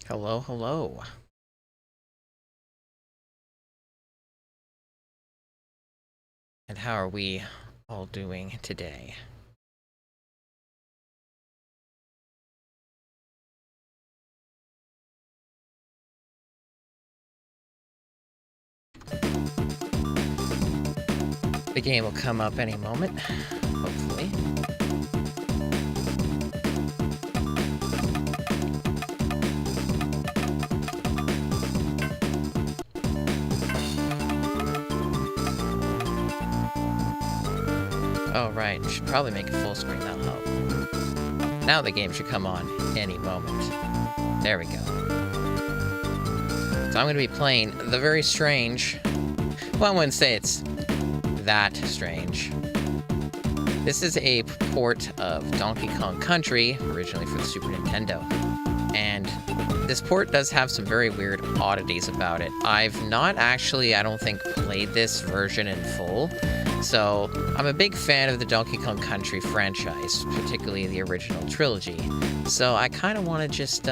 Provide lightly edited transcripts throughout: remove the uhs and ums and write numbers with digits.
Hello, hello. And how are we all doing today? The game will come up any moment, hopefully. Oh, right. Should probably make it full screen, that'll help. Now the game should come on any moment. There we go. So I'm going to be playing the very strange... Well, I wouldn't say it's that strange. This is a port of Donkey Kong Country, originally for the Super Nintendo. And this port does have some very weird oddities about it. I've not actually, I don't think, played this version in full. So, I'm a big fan of the Donkey Kong Country franchise, particularly the original trilogy. So, I kind of want to just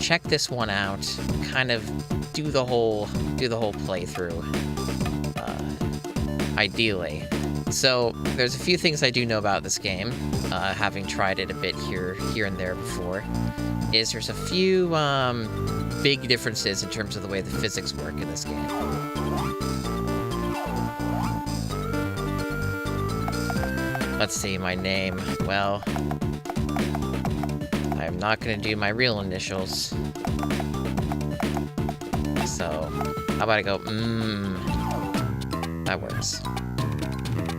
check this one out, kind of do the whole playthrough, ideally. So, there's a few things I do know about this game, having tried it a bit here and there before. There's a few big differences in terms of the way the physics work in this game. Let's see, my name. Well, I'm not going to do my real initials. So, how about I go, That works.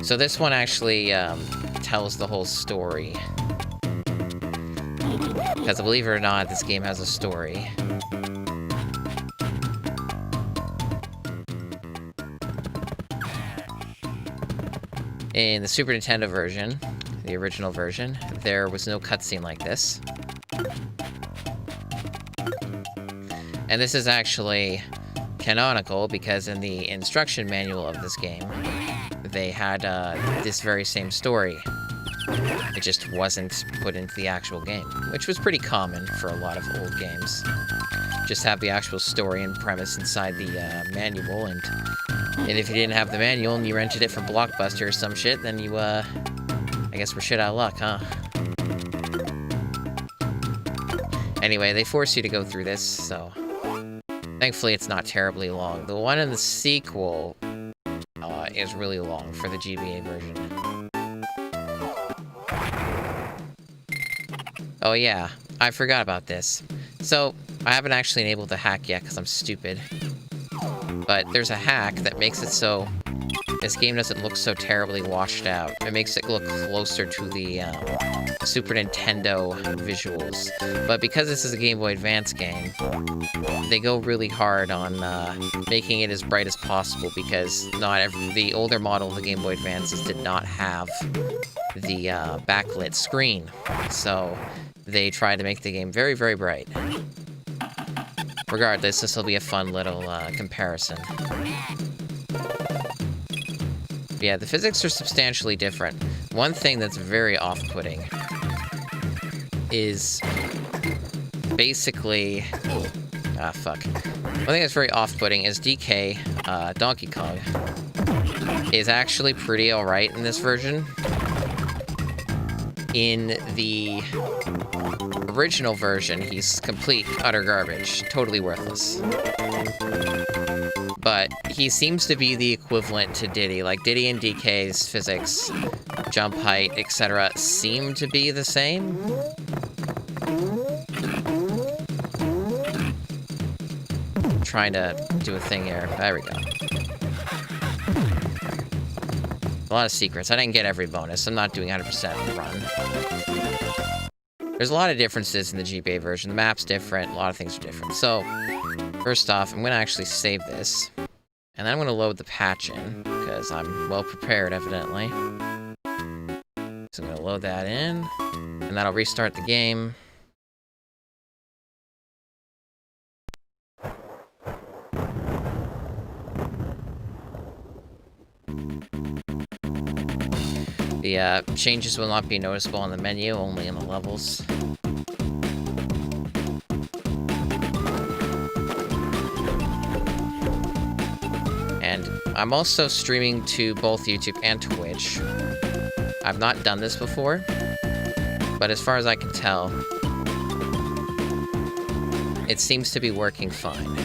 So this one actually tells the whole story. Because believe it or not, this game has a story. In the Super Nintendo version, the original version, there was no cutscene like this. And this is actually canonical because in the instruction manual of this game, they had this very same story. It just wasn't put into the actual game, which was pretty common for a lot of old games. Just have the actual story and premise inside the manual, and if you didn't have the manual and you rented it from Blockbuster or some shit, then you, I guess we're shit out of luck, huh? Anyway, they force you to go through this, so... Thankfully, it's not terribly long. The one in the sequel is really long for the GBA version. Oh yeah, I forgot about this. So, I haven't actually enabled the hack yet because I'm stupid. But there's a hack that makes it so this game doesn't look so terribly washed out. It makes it look closer to the Super Nintendo visuals. But because this is a Game Boy Advance game, they go really hard on making it as bright as possible because the older model of the Game Boy Advances did not have the backlit screen. So they tried to make the game very, very bright. Regardless, this will be a fun little comparison. Yeah, the physics are substantially different. One thing that's very off-putting is basically... fuck. One thing that's very off-putting is DK, Donkey Kong, is actually pretty alright in this version. In the original version, he's complete, utter garbage. Totally worthless. But he seems to be the equivalent to Diddy. Like, Diddy and DK's physics, jump height, etc. seem to be the same. Trying to do a thing here. There we go. A lot of secrets. I didn't get every bonus. I'm not doing 100% run. There's a lot of differences in the GBA version. The map's different. A lot of things are different. So, first off, I'm going to actually save this. And then I'm going to load the patch in, because I'm well prepared, evidently. So I'm going to load that in, and that'll restart the game. The changes will not be noticeable on the menu, only in the levels. I'm also streaming to both YouTube and Twitch. I've not done this before, but as far as I can tell, it seems to be working fine.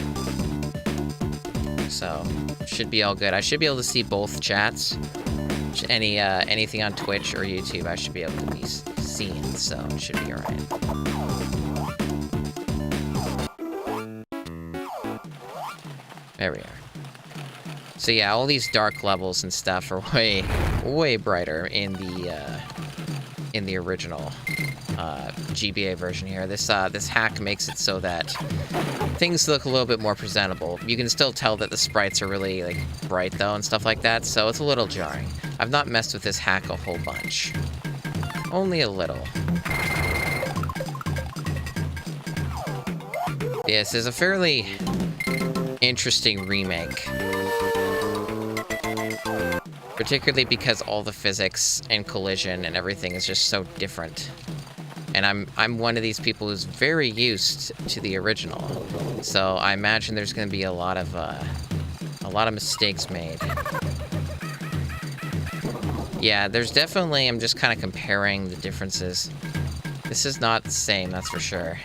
So, should be all good. I should be able to see both chats. Anything on Twitch or YouTube, I should be able to be seeing, so it should be alright. There we are. So yeah, all these dark levels and stuff are way brighter in the original GBA version here. This hack makes it so that things look a little bit more presentable. You can still tell that the sprites are really like bright though and stuff like that, so it's a little jarring. I've not messed with this hack a whole bunch. Only a little. Yes, it's a fairly interesting remake. Particularly because all the physics and collision and everything is just so different. And I'm one of these people who's very used to the original. So I imagine there's going to be a lot of mistakes made. Yeah, there's definitely, I'm just kind of comparing the differences. This is not the same, that's for sure.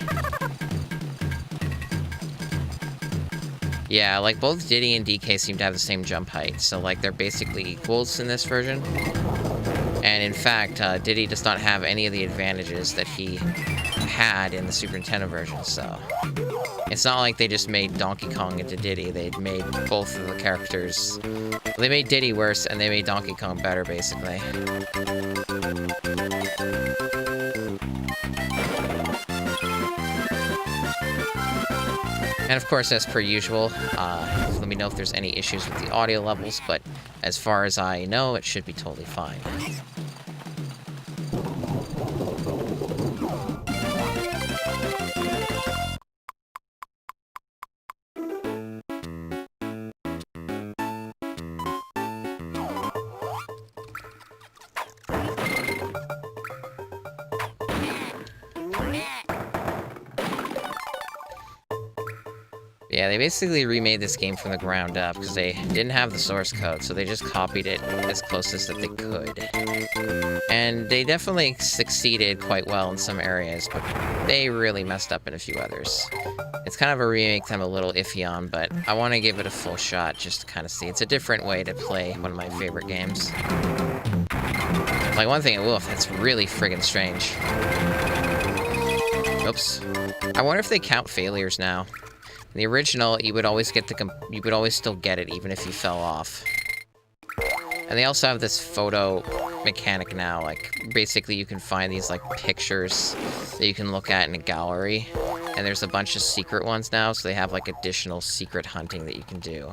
Yeah, like both Diddy and DK seem to have the same jump height, so like they're basically equals in this version. And in fact, Diddy does not have any of the advantages that he had in the Super Nintendo version, so... It's not like they just made Donkey Kong into Diddy, they made both of the characters... They made Diddy worse, and they made Donkey Kong better, basically. And of course, as per usual, let me know if there's any issues with the audio levels, but as far as I know, it should be totally fine. Yeah, they basically remade this game from the ground up because they didn't have the source code, so they just copied it as close as that they could. And they definitely succeeded quite well in some areas, but they really messed up in a few others. It's kind of a remake that I'm a little iffy on, but I want to give it a full shot just to kind of see. It's a different way to play one of my favorite games. Like, one thing at Wolf, that's really friggin' strange. Oops. I wonder if they count failures now. In the original, you would always get you would always still get it, even if you fell off. And they also have this photo mechanic now, like, basically you can find these, like, pictures that you can look at in a gallery. And there's a bunch of secret ones now, so they have, like, additional secret hunting that you can do.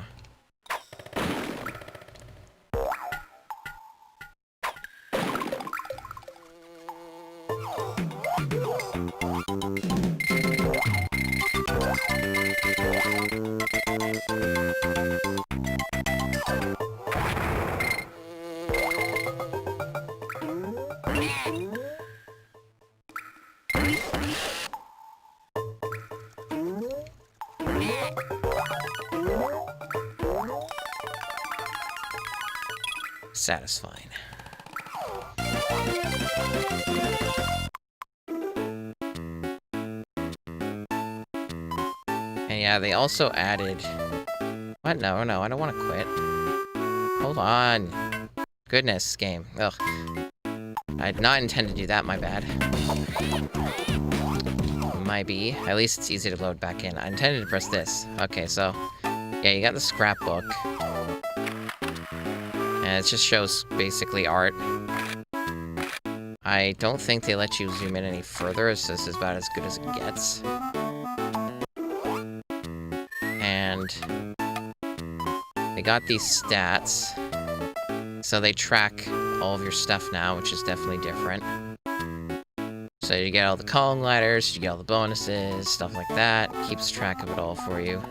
Satisfying. And yeah, they also added... What? No, I don't want to quit. Hold on. Goodness, game. Ugh. I did not intend to do that, my bad. Might be. At least it's easy to load back in. I intended to press this. Okay, so... Yeah, you got the scrapbook. And it just shows, basically, art. I don't think they let you zoom in any further, so this is about as good as it gets. And... they got these stats. So they track all of your stuff now, which is definitely different. So you get all the column gliders, you get all the bonuses, stuff like that. Keeps track of it all for you.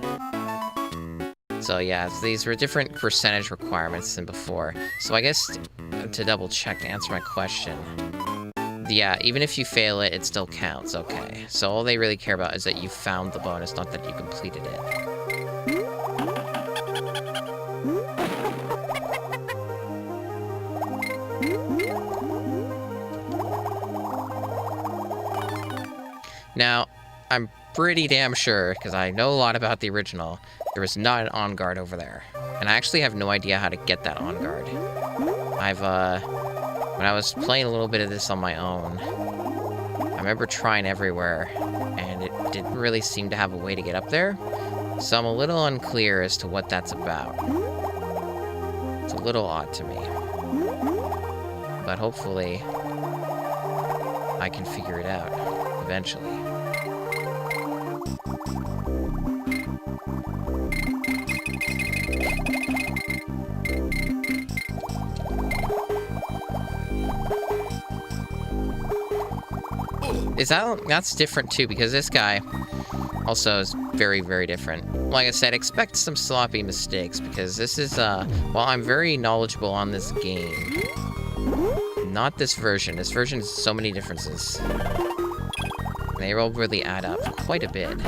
So yeah, these were different percentage requirements than before. So I guess to double check, to answer my question, yeah, even if you fail it, it still counts, okay. So all they really care about is that you found the bonus, not that you completed it. Now, I'm pretty damn sure, because I know a lot about the original, there was not an on guard over there. And I actually have no idea how to get that on guard. When I was playing a little bit of this on my own, I remember trying everywhere, and it didn't really seem to have a way to get up there. So I'm a little unclear as to what that's about. It's a little odd to me. But hopefully, I can figure it out eventually. That's different too, because this guy also is very, very different. Like I said, expect some sloppy mistakes, because this is, while I'm very knowledgeable on this game, not this version. This version has so many differences. They all really add up quite a bit.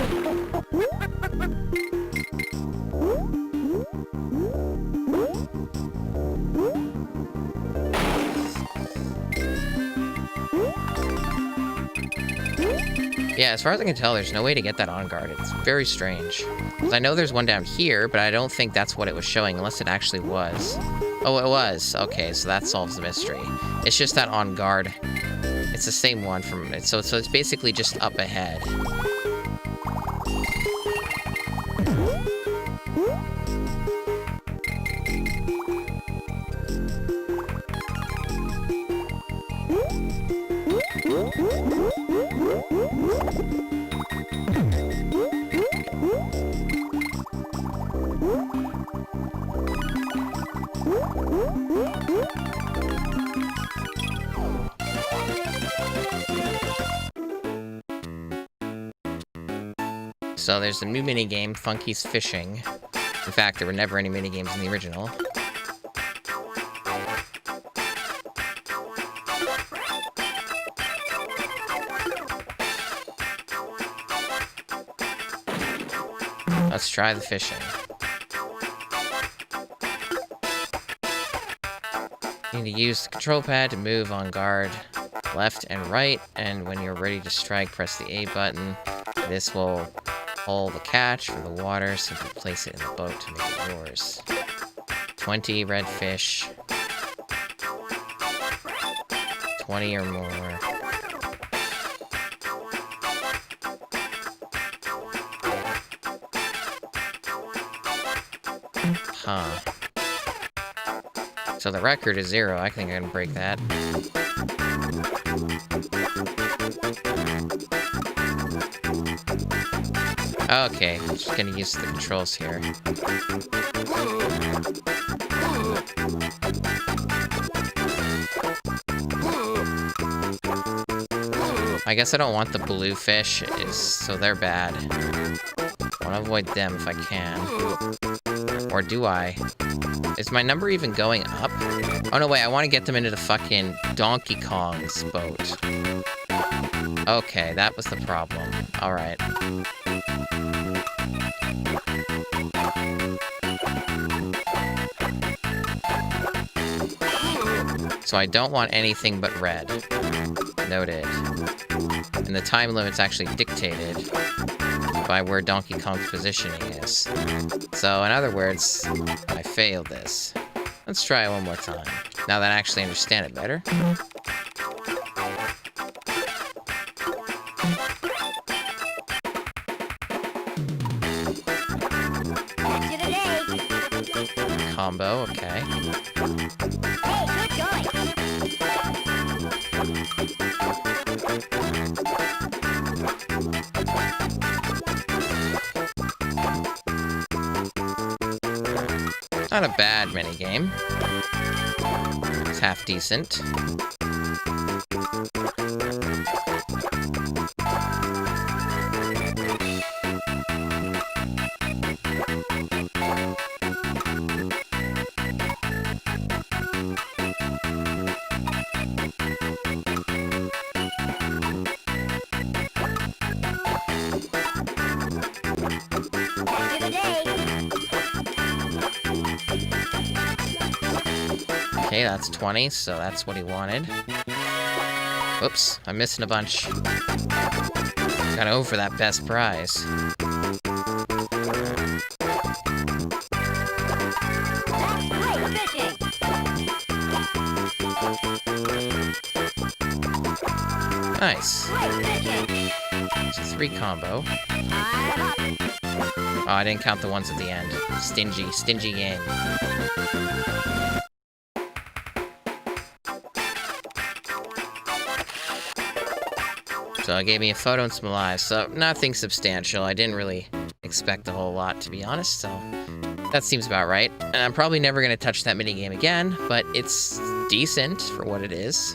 Yeah, as far as I can tell, there's no way to get that on guard. It's very strange. Because I know there's one down here, but I don't think that's what it was showing, unless it actually was. Oh, it was. Okay, so that solves the mystery. It's just that on guard. It's the same one from it. So it's basically just up ahead. So there's a new minigame, Funky's Fishing. In fact, there were never any minigames in the original. Let's try the fishing. You need to use the control pad to move on guard left and right, and when you're ready to strike, press the A button. This will hold the catch for the water, simply place it in the boat to make it yours. 20 red fish. 20 or more. Huh. So the record is 0. I think I can break that. Okay, just gonna use the controls here. I guess I don't want the blue fish, so they're bad. I want to avoid them if I can. Or do I? Is my number even going up? Oh no, wait, I want to get them into the fucking Donkey Kong's boat. Okay, that was the problem. Alright. So I don't want anything but red. Noted. And the time limit's actually dictated by where Donkey Kong's positioning is. So, in other words, I failed this. Let's try it one more time. Now that I actually understand it better. Combo, okay. Hey, good going. Not a bad minigame. It's half decent. Okay, that's 20, so that's what he wanted. Oops, I'm missing a bunch. Gotta go for that best prize. Nice. It's a 3 combo. Oh, I didn't count the ones at the end. Stingy game. So it gave me a photo and some lives, so nothing substantial. I didn't really expect a whole lot, to be honest, so that seems about right. And I'm probably never going to touch that minigame again, but it's decent for what it is.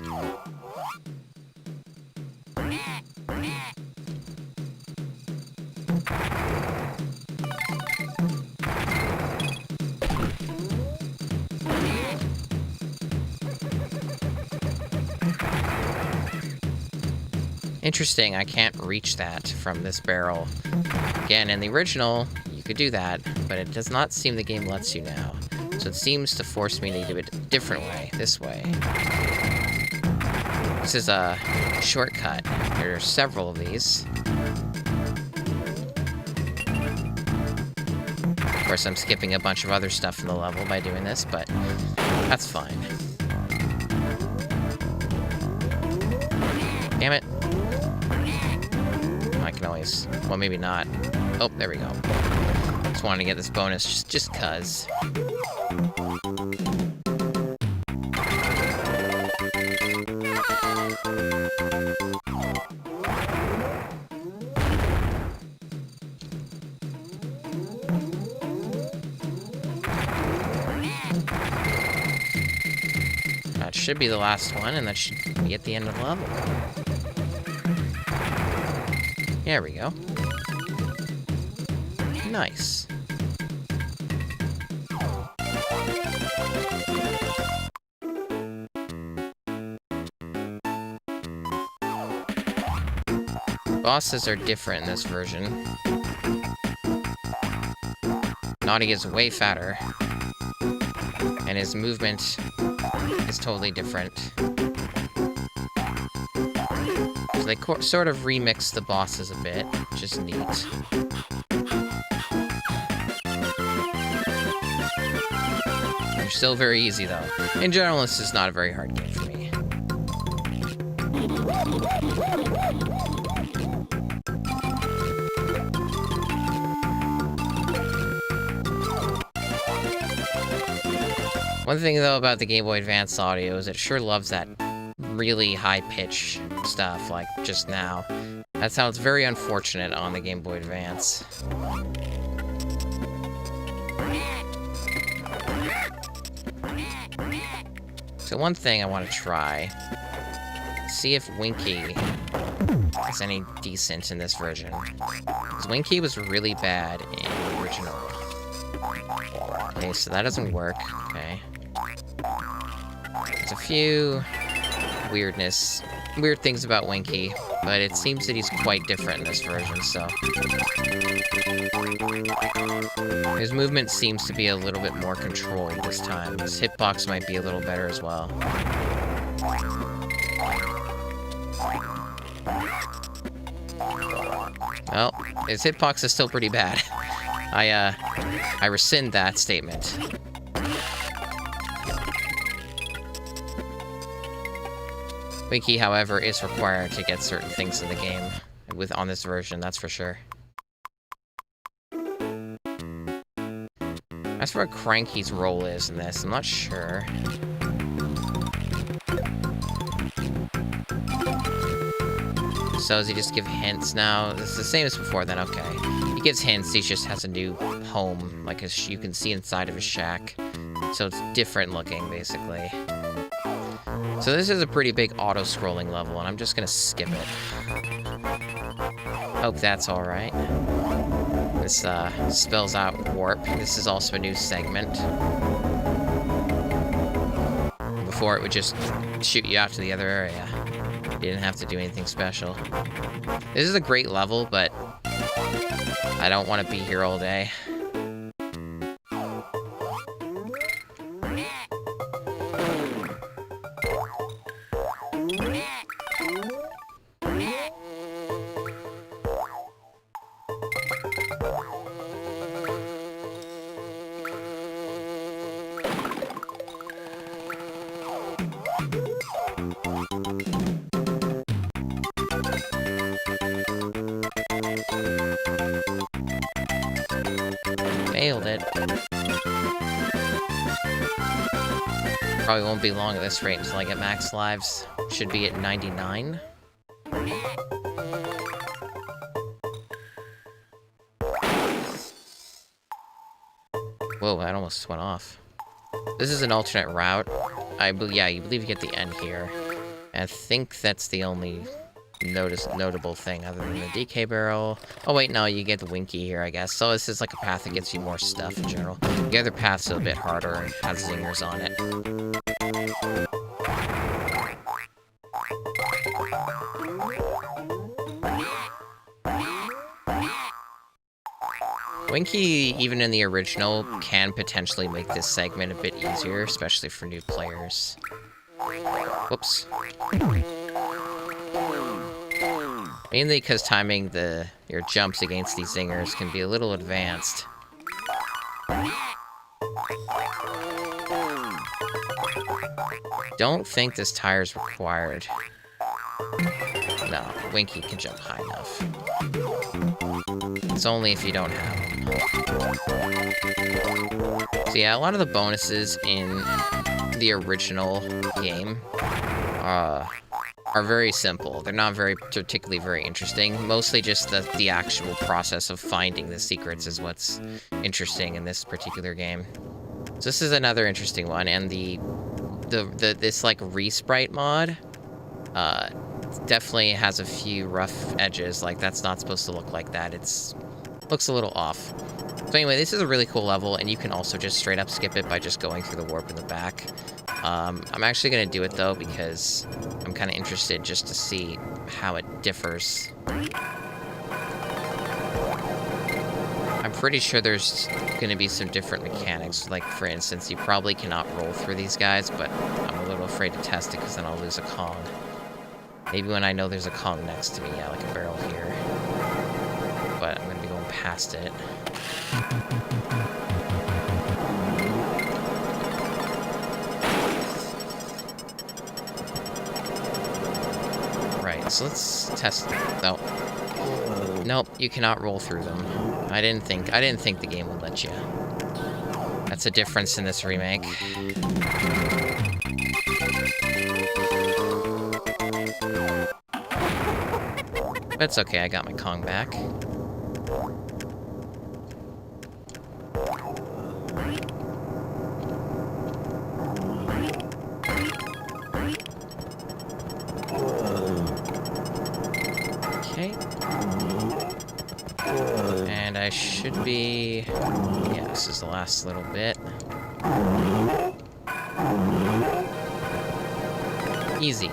Interesting, I can't reach that from this barrel. Again, in the original, you could do that, but it does not seem the game lets you now. So it seems to force me to do it a different way, this way. This is a shortcut. There are several of these. Of course, I'm skipping a bunch of other stuff in the level by doing this, but that's fine. Damn it. I can always... well, maybe not. Oh, there we go. Just wanted to get this bonus just 'cause. That should be the last one, and that should be at the end of the level. There we go. Nice. Bosses are different in this version. Naughty is way fatter. And his movement is totally different. So they sort of remix the bosses a bit, which is neat. They're still very easy, though. In general, this is not a very hard game for me. One thing, though, about the Game Boy Advance audio is it sure loves that really high-pitch stuff, like just now. That sounds very unfortunate on the Game Boy Advance. So one thing I want to try, see if Winky is any decent in this version. Because Winky was really bad in the original. Okay, so that doesn't work. Okay. There's a few weird things about Winky, but it seems that he's quite different in this version, so. His movement seems to be a little bit more controlled this time. His hitbox might be a little better as well. Well, his hitbox is still pretty bad. I rescind that statement. Winky, however, is required to get certain things in the game on this version, that's for sure. As for what Cranky's role is in this, I'm not sure. So does he just give hints now? It's the same as before then, okay. He gives hints, he just has a new home, like you can see inside of his shack. So it's different looking, basically. So this is a pretty big auto-scrolling level, and I'm just gonna skip it. Hope that's alright. This spells out warp. This is also a new segment. Before it would just shoot you out to the other area. You didn't have to do anything special. This is a great level, but I don't want to be here all day. nailed it. Probably won't be long at this rate until I get max lives. Should be at 99. Whoa, that almost went off. This is an alternate route. Yeah, you believe you get the end here. And I think that's the only notable thing other than the DK barrel. Oh wait, no, you get the Winky here, I guess. So this is like a path that gets you more stuff in general. The other path's a bit harder and has zingers on it. Winky, even in the original, can potentially make this segment a bit easier, especially for new players. Whoops. Mainly because timing your jumps against these zingers can be a little advanced. Don't think this tire's required. No, Winky can jump high enough. It's only if you don't have them. So yeah, a lot of the bonuses in the original game are very simple. They're not particularly very interesting. Mostly just the actual process of finding the secrets is what's interesting in this particular game. So this is another interesting one, and this like resprite mod definitely has a few rough edges. Like, that's not supposed to look like that. Looks a little off. So anyway, this is a really cool level, and you can also just straight up skip it by just going through the warp in the back. I'm actually going to do it, though, because I'm kind of interested just to see how it differs. I'm pretty sure there's going to be some different mechanics. Like, for instance, you probably cannot roll through these guys, but I'm a little afraid to test it because then I'll lose a Kong. Maybe when I know there's a Kong next to me, yeah, like a barrel here. But I'm going to be going past it. Right, so let's test. No. Nope, you cannot roll through them. I didn't think the game would let you. That's a difference in this remake. But it's okay, I got my Kong back. Okay. And I should be... Yeah, this is the last little bit. Easy.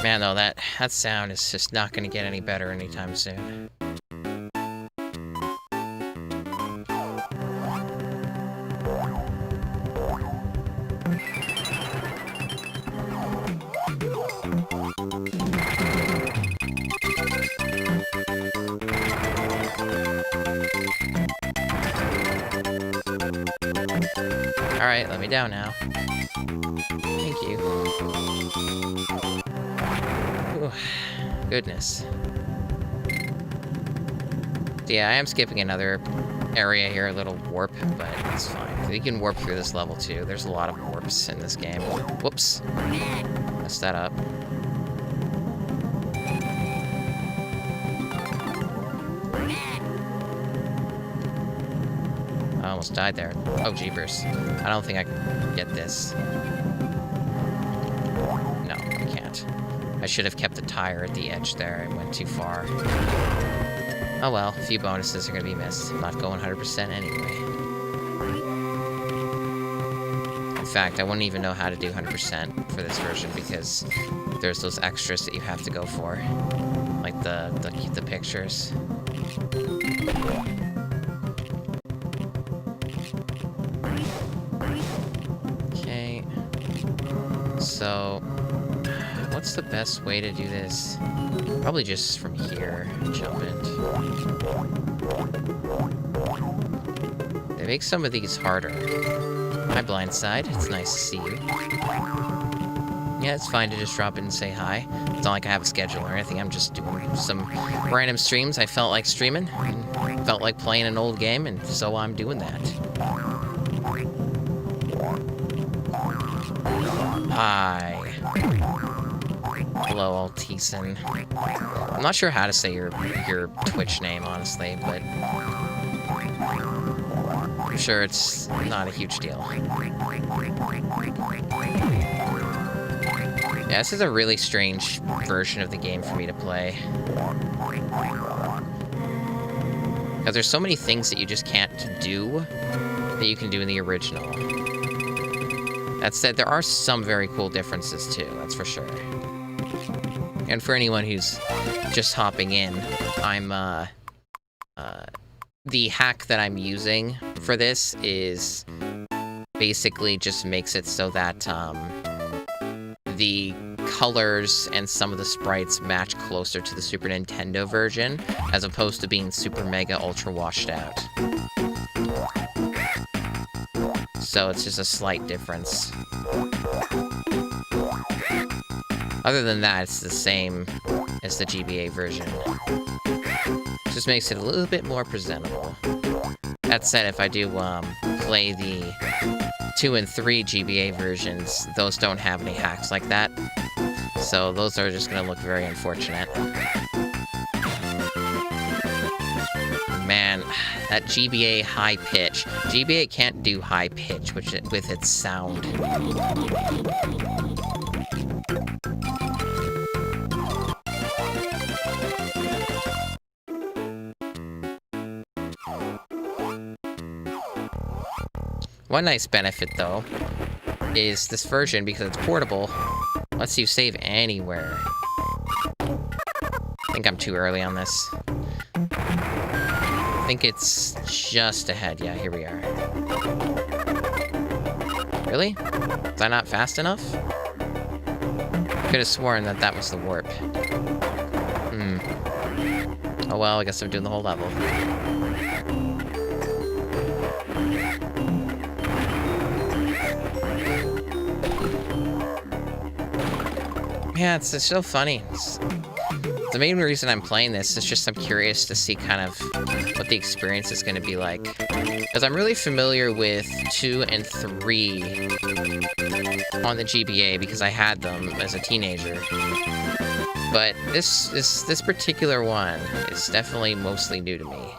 Man, though, that sound is just not going to get any better anytime soon. Alright, let me down now. Thank you. Ooh, goodness. So yeah, I am skipping another area here, a little warp, but it's fine. You can warp through this level too. There's a lot of warps in this game. Whoops. Messed that up. I almost died there. Oh, jeepers. I don't think I can get this. No, I can't. I should have kept the tire at the edge there. I went too far. Oh well, a few bonuses are going to be missed. I'm not going 100% anyway. In fact, I wouldn't even know how to do 100% for this version because there's those extras that you have to go for. Like the pictures. Okay. So, what's the best way to do this? Probably just from here, jump it. They make some of these harder. Hi, blind side. It's nice to see you. Yeah, it's fine to just drop in and say hi. It's not like I have a schedule or anything. I'm just doing some random streams. I felt like streaming, and felt like playing an old game, and so I'm doing that. Hi. Hello, Altison. I'm not sure how to say your Twitch name, honestly, but I'm sure it's not a huge deal. Yeah, this is a really strange version of the game for me to play. Because there's so many things that you just can't do that you can do in the original. That said, there are some very cool differences too, that's for sure. And for anyone who's just hopping in, I'm, the hack that I'm using for this is basically just makes it so that, the colors and some of the sprites match closer to the Super Nintendo version, as opposed to being super mega ultra washed out. So it's just a slight difference. Other than that, it's the same as the GBA version. Just makes it a little bit more presentable. That said, if I do play the 2 and 3 GBA versions, those don't have any hacks like that. So those are just going to look very unfortunate. Man, that GBA high pitch. GBA can't do high pitch with its sound. One nice benefit, though, is this version, because it's portable, lets you save anywhere. I think I'm too early on this. I think it's just ahead. Yeah, here we are. Really? Was I not fast enough? Could have sworn that that was the warp. Oh well, I guess I'm doing the whole level. Yeah, it's so funny. The main reason I'm playing this is just I'm curious to see kind of what the experience is going to be like. Because I'm really familiar with 2 and 3 on the GBA because I had them as a teenager. But this particular one is definitely mostly new to me.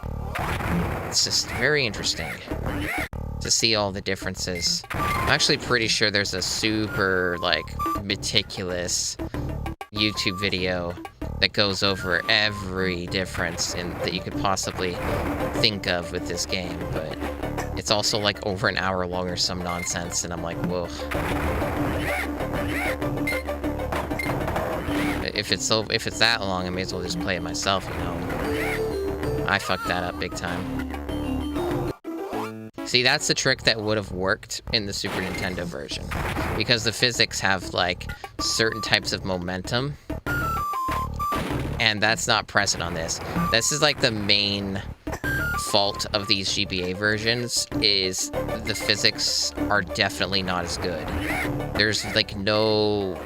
It's just very interesting to see all the differences. I'm actually pretty sure there's a super, like, meticulous YouTube video that goes over every difference that you could possibly think of with this game, but it's also like over an hour long or some nonsense, and I'm like, whoa. If it's that long, I may as well just play it myself, you know. I fucked that up big time. See, that's the trick that would have worked in the Super Nintendo version, because the physics have, like, certain types of momentum, and that's not present on this. This is, like, the main fault of these GBA versions, is the physics are definitely not as good. There's, like, no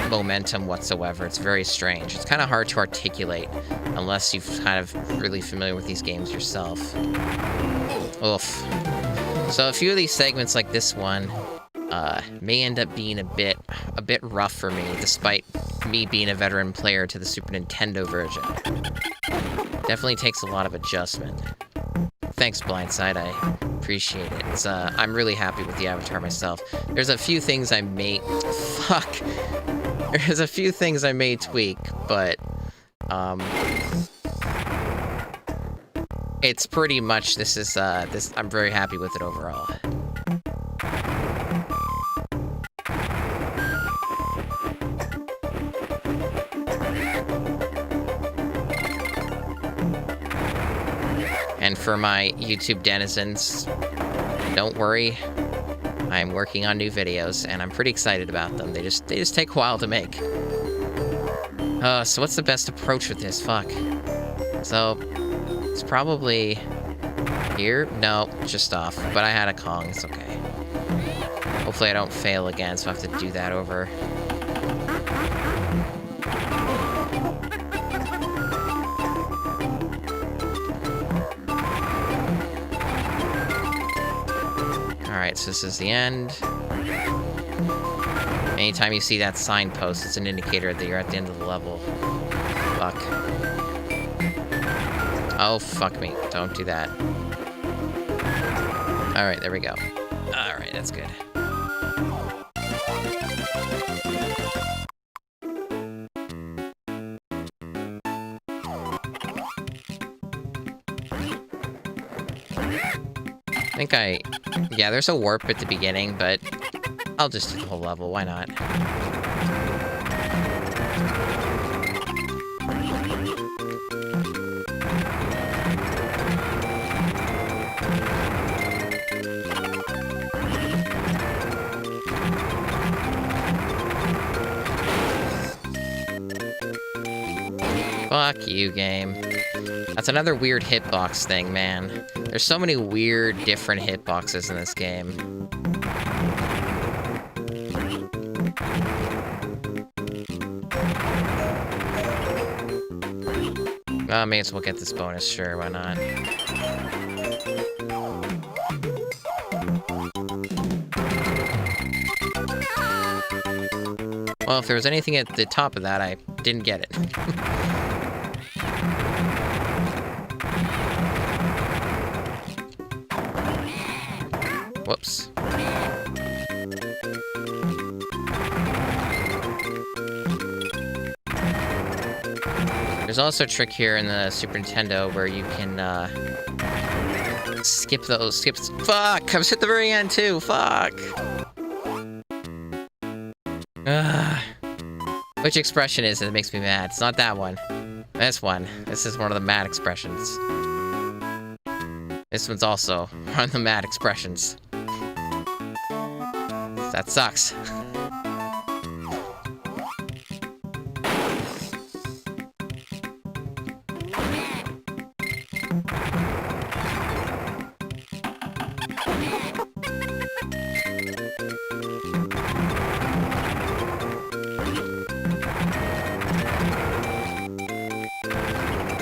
momentum whatsoever. It's very strange. It's kind of hard to articulate unless you've kind of really familiar with these games yourself. Oof. So a few of these segments like this one may end up being a bit rough for me, despite me being a veteran player to the Super Nintendo version. Definitely takes a lot of adjustment. Thanks, Blindside. I appreciate it. I'm really happy with the avatar myself. There's a few things I may... Fuck! There's a few things I may tweak, but... it's pretty much, I'm very happy with it overall. And for my YouTube denizens, don't worry, I'm working on new videos, and I'm pretty excited about them. They just take a while to make. So what's the best approach with this? Fuck. So... it's probably here. No, just off. But I had a Kong. It's okay. Hopefully I don't fail again, so I have to do that over. Alright, so this is the end. Anytime you see that signpost, it's an indicator that you're at the end of the level. Fuck. Oh, fuck me. Don't do that. Alright, there we go. Alright, that's good. Yeah, there's a warp at the beginning, but I'll just do the whole level, why not? Fuck you, game. That's another weird hitbox thing, man. There's so many weird, different hitboxes in this game. I may as well get this bonus, sure, why not? Well, if there was anything at the top of that, I didn't get it. Whoops. There's also a trick here in the Super Nintendo where you can skip those skips. Fuck! I was at the very end too. Fuck. Which expression is it that makes me mad? It's not that one. This one. This is one of the mad expressions. This one's also one of the mad expressions. That sucks.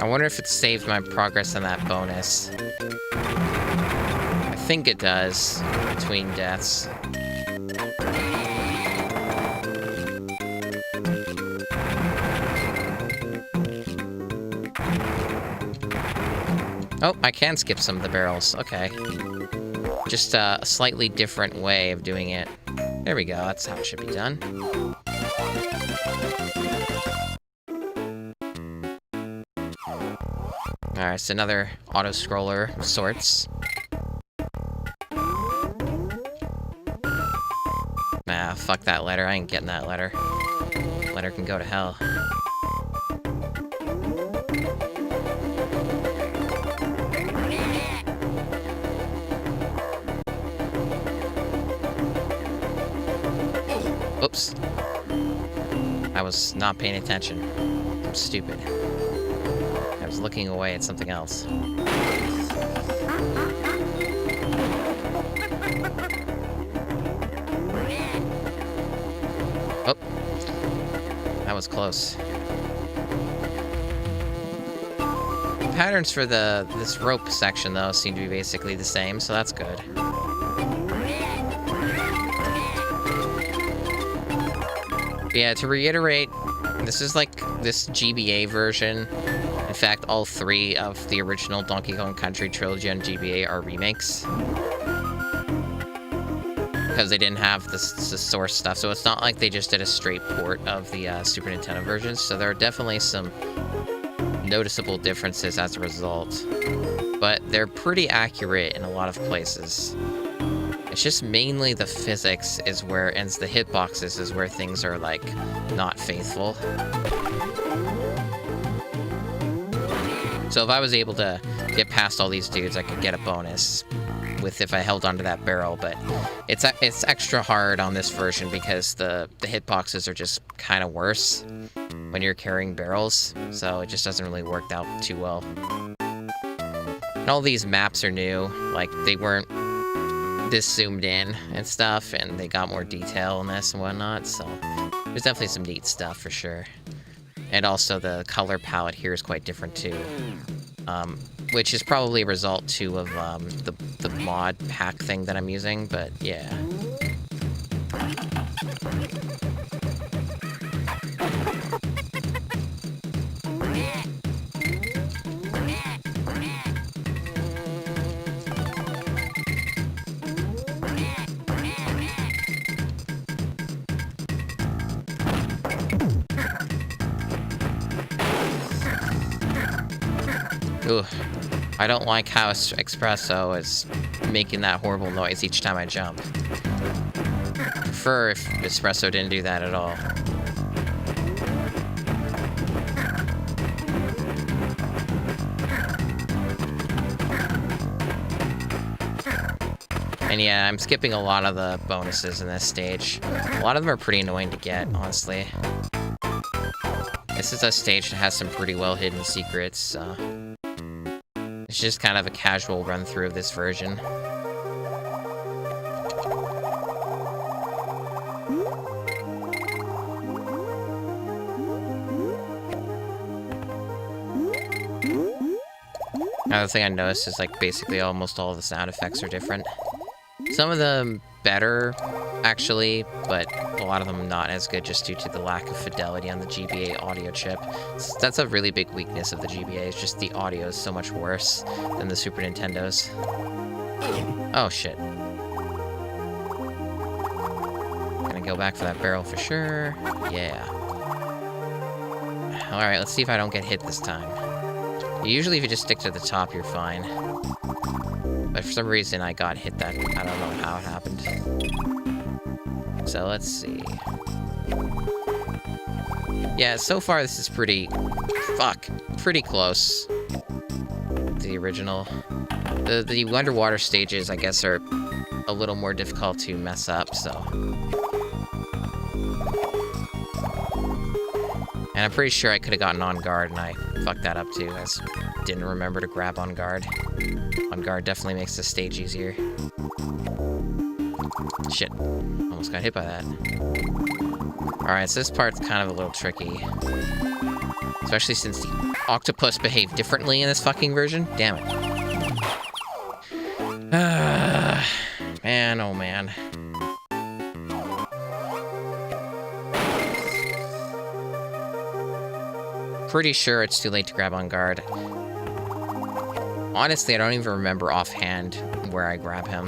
I wonder if it saved my progress on that bonus. I think it does, between deaths. Oh, I can skip some of the barrels. Okay. Just a slightly different way of doing it. There we go. That's how it should be done. Alright, it's another auto-scroller of sorts. Ah, fuck that letter. I ain't getting that letter. Letter can go to hell. Oops. I was not paying attention. I'm stupid. I was looking away at something else. Oh. That was close. The patterns for this rope section, though, seem to be basically the same, so that's good. Yeah, to reiterate, this is like this GBA version. In fact, all three of the original Donkey Kong Country trilogy on GBA are remakes. Because they didn't have the source stuff, so it's not like they just did a straight port of the Super Nintendo versions, so there are definitely some noticeable differences as a result. But they're pretty accurate in a lot of places. It's just mainly the physics is where, and the hitboxes is where things are, like, not faithful. So if I was able to get past all these dudes, I could get a bonus with if I held onto that barrel, but it's extra hard on this version because the hitboxes are just kind of worse when you're carrying barrels, so it just doesn't really work out too well. And all these maps are new, like, they weren't this zoomed in and stuff, and they got more detail in this and whatnot, so there's definitely some neat stuff for sure. And also the color palette here is quite different too. which is probably a result, too, of the mod pack thing that I'm using, but yeah. Ugh. I don't like how Espresso is making that horrible noise each time I jump. Prefer if Espresso didn't do that at all. And yeah, I'm skipping a lot of the bonuses in this stage. A lot of them are pretty annoying to get, honestly. This is a stage that has some pretty well hidden secrets. It's just kind of a casual run through of this version. Another thing I noticed is like basically almost all of the sound effects are different. Some of them better, actually, but a lot of them not as good just due to the lack of fidelity on the GBA audio chip. That's a really big weakness of the GBA, is just the audio is so much worse than the Super Nintendo's. Oh, shit. Gonna go back for that barrel for sure. Yeah. Alright, let's see if I don't get hit this time. Usually if you just stick to the top, you're fine. But for some reason, I got hit that. I don't know how it happened. So let's see. Yeah, so far this is pretty close to the original. The underwater stages, I guess, are a little more difficult to mess up, so. And I'm pretty sure I could have gotten on guard, and I fucked that up too. I just didn't remember to grab on guard. On guard definitely makes the stage easier. Shit. Almost got hit by that. Alright, so this part's kind of a little tricky. Especially since the octopus behave differently in this fucking version. Damn it. Man, oh man. Pretty sure it's too late to grab on guard. Honestly, I don't even remember offhand where I grab him,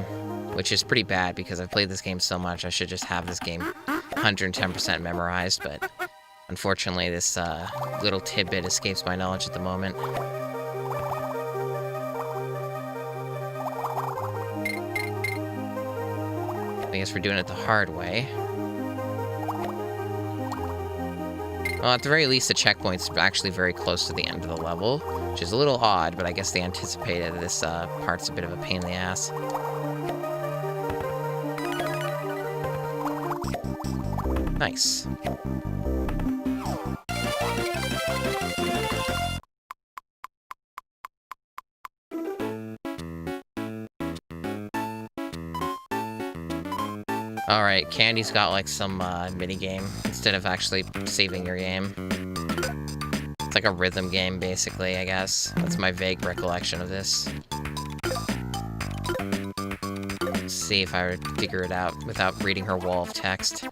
which is pretty bad because I've played this game so much. I should just have this game 110% memorized, but unfortunately this little tidbit escapes my knowledge at the moment. I guess we're doing it the hard way. Well, at the very least, the checkpoint's actually very close to the end of the level, which is a little odd, but I guess they anticipated this part's a bit of a pain in the ass. Nice. Alright, Candy's got like some mini-game instead of actually saving your game. It's like a rhythm game, basically, I guess. That's my vague recollection of this. Let's see if I figure it out without reading her wall of text.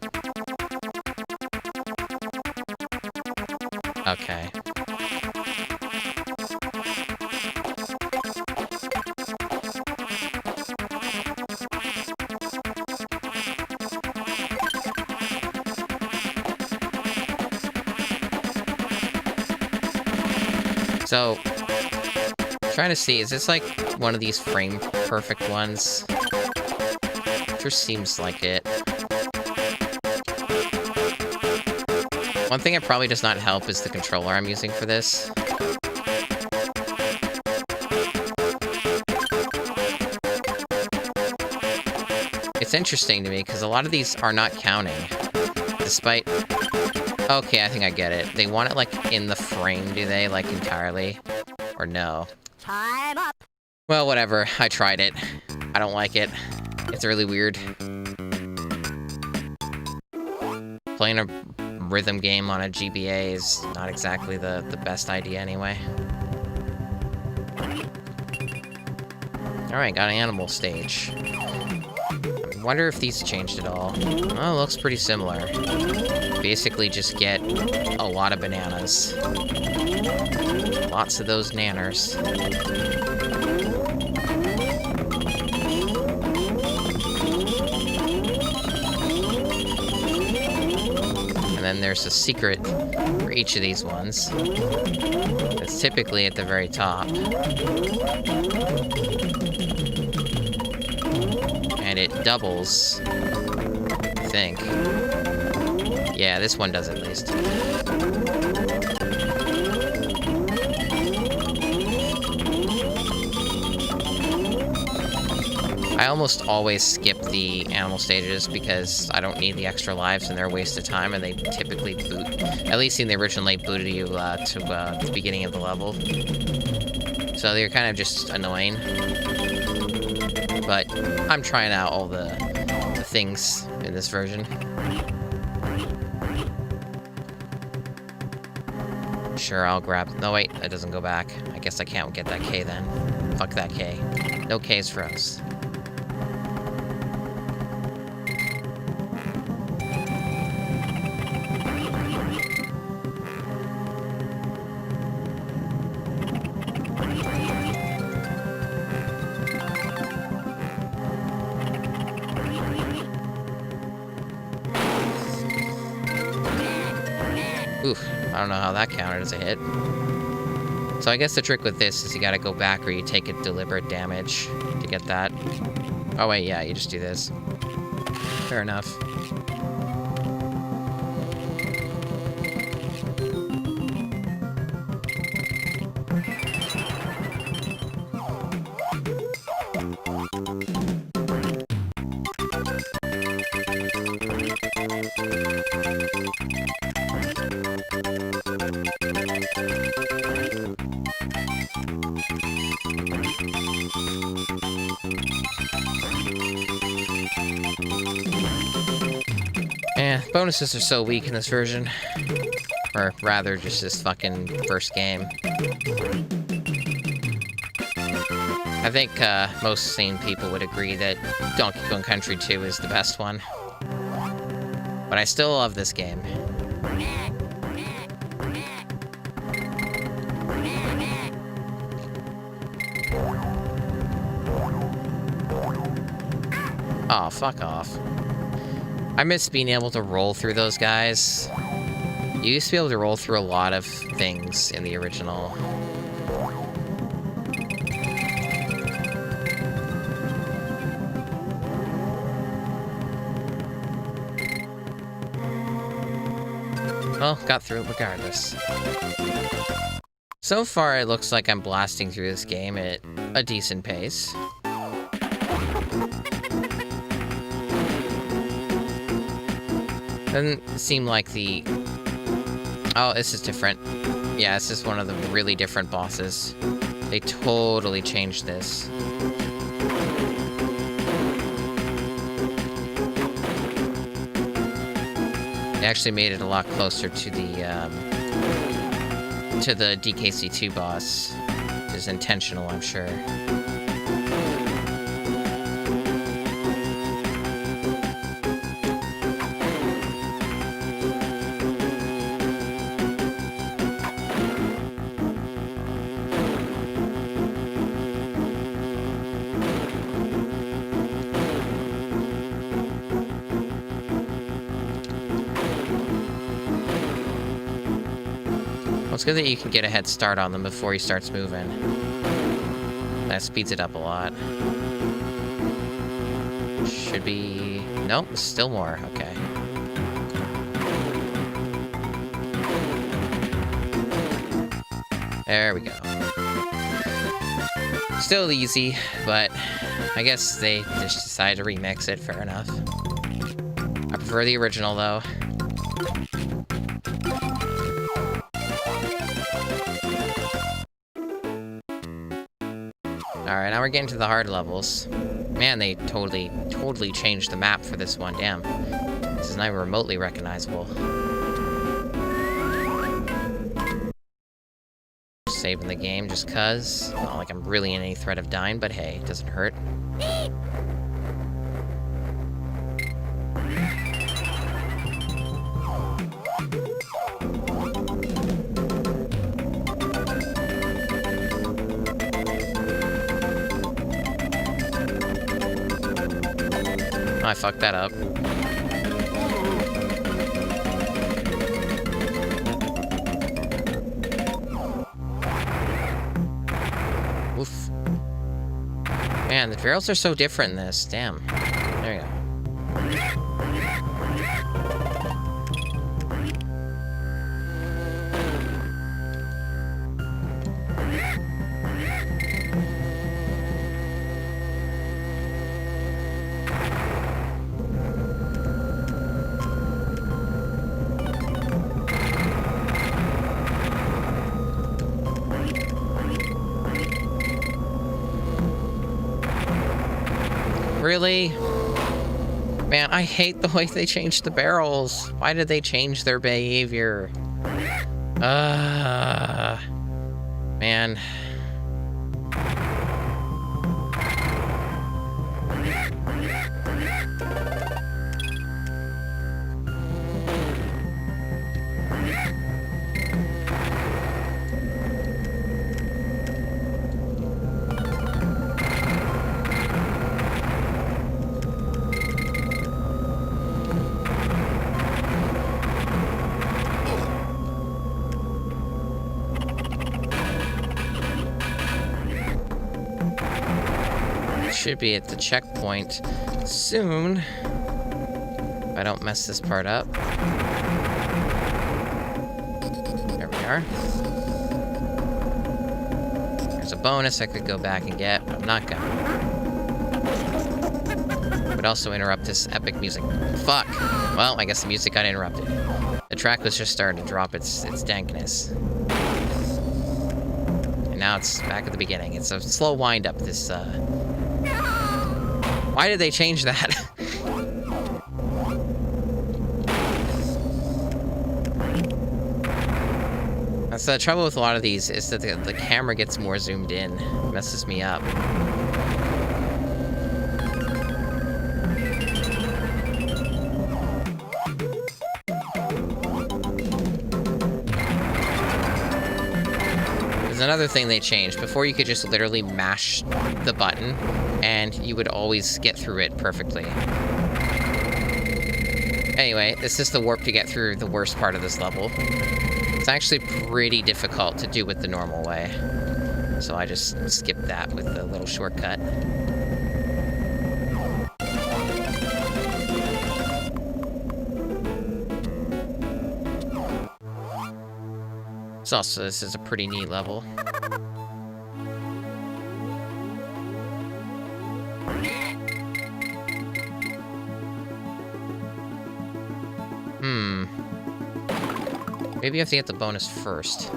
Okay. So, trying to see, is this like one of these frame perfect ones? Sure seems like it. One thing that probably does not help is the controller I'm using for this. It's interesting to me because a lot of these are not counting, despite... Okay, I think I get it. They want it, like, in the frame, do they? Like, entirely? Or no? Time up. Well, whatever. I tried it. I don't like it. It's really weird. Playing a rhythm game on a GBA is not exactly the best idea anyway. Alright, got an animal stage. I wonder if these changed at all. Oh, looks pretty similar. Basically just get a lot of bananas. Lots of those nanners. And then there's a secret for each of these ones. It's typically at the very top. And it doubles, I think. Yeah, this one does at least. I almost always skip the animal stages because I don't need the extra lives and they're a waste of time, and they typically boot, at least in the original, they booted you to the beginning of the level. So they're kind of just annoying. But I'm trying out all the things in this version. Sure, I'll grab... No, wait, that doesn't go back. I guess I can't get that K then. Fuck that K. No Ks for us. Oof, I don't know how that counted as a hit. So I guess the trick with this is you gotta go back or you take a deliberate damage to get that. Oh wait, yeah, you just do this. Fair enough. Yeah, bonuses are so weak in this version. Or rather, just this fucking first game. I think most sane people would agree that Donkey Kong Country 2 is the best one. But I still love this game. Oh, fuck off. I miss being able to roll through those guys. You used to be able to roll through a lot of things in the original. Well, got through it regardless. So far, it looks like I'm blasting through this game at a decent pace. Doesn't seem like the... Oh, this is different. Yeah, this is one of the really different bosses. They totally changed this. They actually made it a lot closer to the DKC 2 boss, which is intentional, I'm sure. It's good that you can get a head start on them before he starts moving. That speeds it up a lot. Should be... Nope, still more. Okay. There we go. Still easy, but I guess they just decided to remix it. Fair enough. I prefer the original, though. Alright, now we're getting to the hard levels. Man, they totally changed the map for this one. Damn. This is not even remotely recognizable. saving the game just cuz. Not like I'm really in any threat of dying, but hey, it doesn't hurt. I fucked that up. Oof. Man, the barrels are so different in this. Damn. There you go. Really? Man, I hate the way they changed the barrels. Why did they change their behavior? Man. Should be at the checkpoint soon. If I don't mess this part up. There we are. There's a bonus I could go back and get, but I'm not gonna. Would also interrupt this epic music. Fuck! Well, I guess the music got interrupted. The track was just starting to drop its dankness. And now it's back at the beginning. It's a slow wind-up, this, Why did they change that? That's the trouble with a lot of these, is that the camera gets more zoomed in. It messes me up. There's another thing they changed. Before, you could just literally mash the button and you would always get through it perfectly. Anyway, this is the warp to get through the worst part of this level. It's actually pretty difficult to do it the normal way. So I just skipped that with the little shortcut. This is a pretty neat level. Maybe I have to get the bonus first.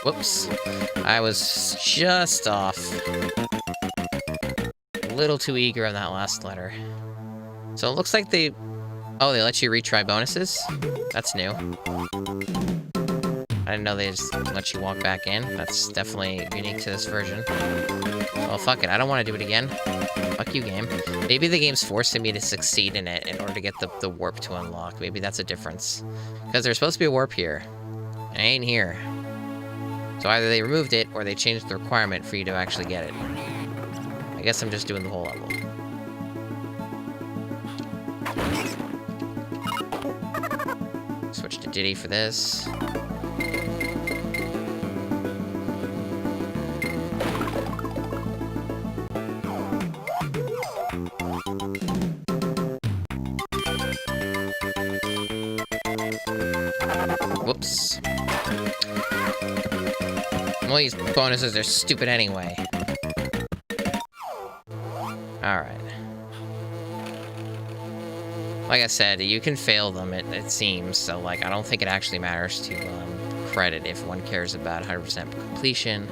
Whoops. I was just off. A little too eager on that last letter. So it looks like they... Oh, they let you retry bonuses? That's new. I didn't know they just let you walk back in. That's definitely unique to this version. Well, fuck it. I don't want to do it again. Fuck you, game. Maybe the game's forcing me to succeed in it in order to get the warp to unlock. Maybe that's a difference. Because there's supposed to be a warp here. And I ain't here. So either they removed it, or they changed the requirement for you to actually get it. I guess I'm just doing the whole level. Switch to Diddy for this. Whoops. Well, these bonuses are stupid anyway. Alright. Like I said, you can fail them, it seems, so, like, I don't think it actually matters to credit if one cares about 100% completion.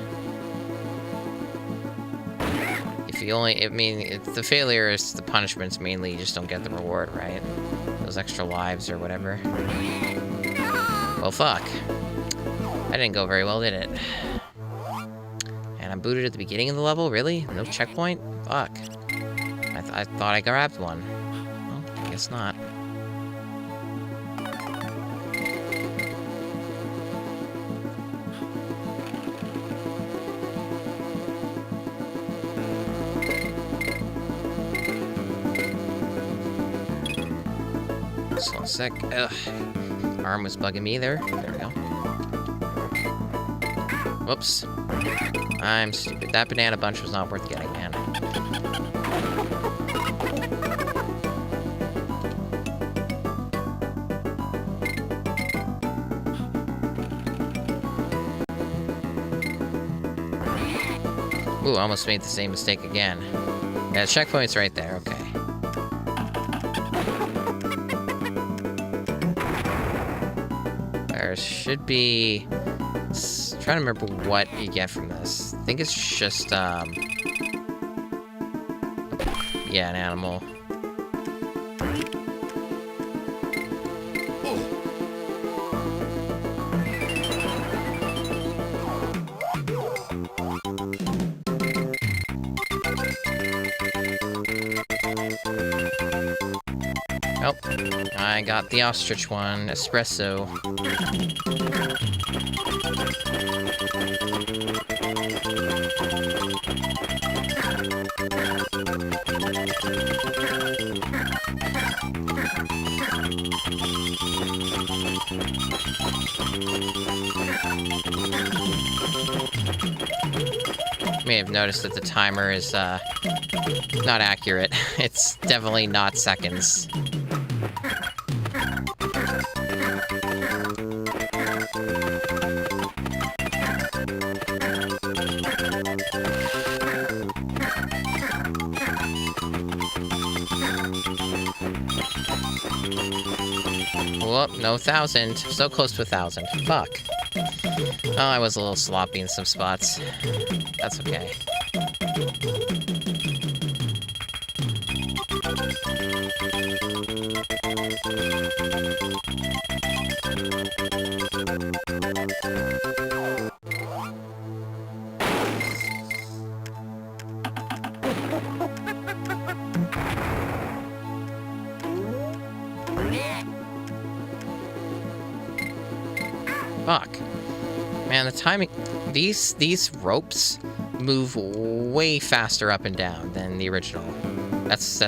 If the failure is the punishments mainly, you just don't get the reward, right? Those extra lives or whatever. Well, fuck. That didn't go very well, did it? And I'm booted at the beginning of the level? Really? No checkpoint? Fuck. I thought I grabbed one. Well, I guess not. So sick. Ugh. Arm was bugging me there. There we go. Whoops. I'm stupid. That banana bunch was not worth getting, man. Ooh, I almost made the same mistake again. Yeah, the checkpoint's right there, okay. There should be... I'm trying to remember what you get from this. I think it's just, yeah, an animal. Oh, I got the ostrich one, espresso. You may have noticed that the timer is, not accurate. It's definitely not seconds. Whoop, no 1,000. So close to 1,000. Fuck. Oh, I was a little sloppy in some spots. That's okay. Fuck. Man, the timing... These ropes move way faster up and down than the original.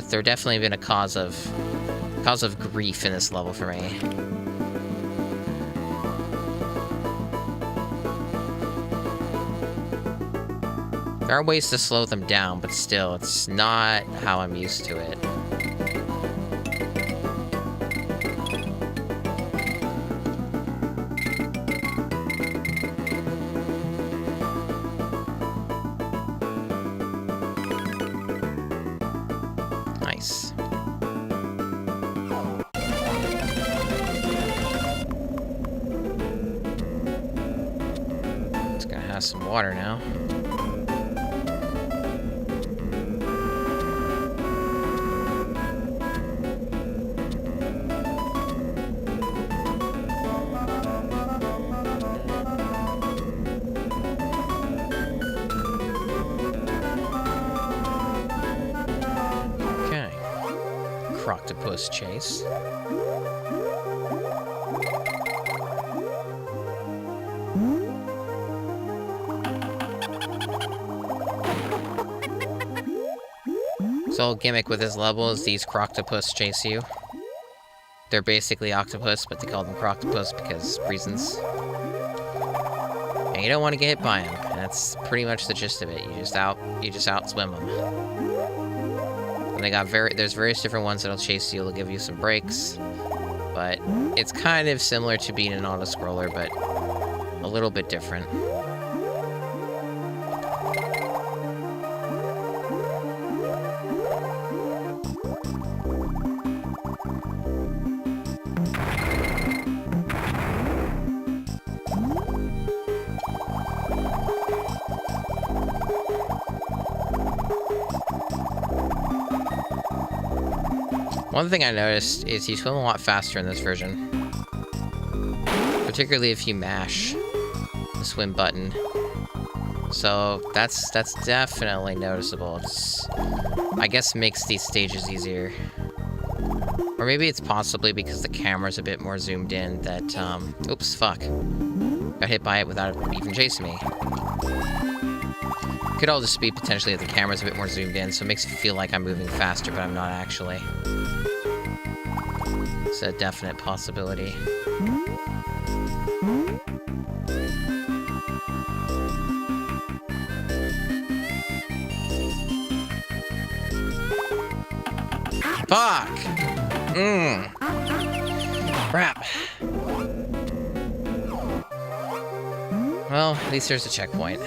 They're definitely been a cause of grief in this level for me. There are ways to slow them down, but still, it's not how I'm used to it. Nice. It's gonna have some water now. Octopus chase. The whole gimmick with this level is these croctopus chase you. They're basically octopus, but they call them croctopus because reasons. And you don't want to get hit by them, and that's pretty much the gist of it. You just outswim them. And they got there's various different ones that'll chase you, they'll give you some breaks. But it's kind of similar to being an auto-scroller, but a little bit different. One thing I noticed is you swim a lot faster in this version. Particularly if you mash the swim button. So that's definitely noticeable. It's, I guess, makes these stages easier. Or maybe it's possibly because the camera's a bit more zoomed in that, oops, fuck. Got hit by it without it even chasing me. Could all just be potentially that the camera's a bit more zoomed in, so it makes it feel like I'm moving faster, but I'm not actually. It's a definite possibility. Fuck! Crap. Well, at least there's a checkpoint.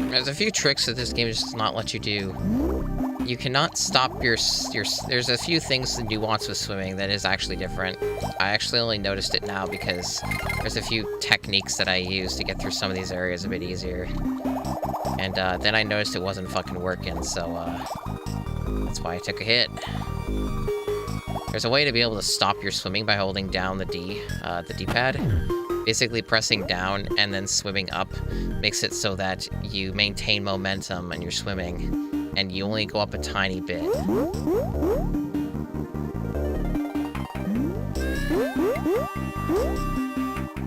There's a few tricks that this game does not let you do. You cannot stop your... There's a few things, the nuance with swimming that is actually different. I actually only noticed it now because there's a few techniques that I use to get through some of these areas a bit easier. And then I noticed it wasn't fucking working, so that's why I took a hit. There's a way to be able to stop your swimming by holding down the D-pad. Basically pressing down and then swimming up makes it so that you maintain momentum when you're swimming, and you only go up a tiny bit.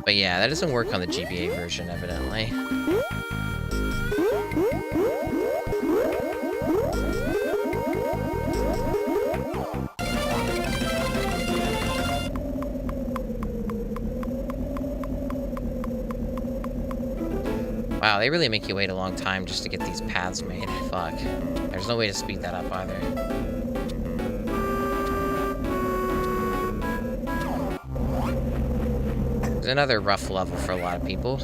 But yeah, that doesn't work on the GBA version, evidently. Wow, they really make you wait a long time just to get these paths made. Fuck. There's no way to speed that up either. It's another rough level for a lot of people.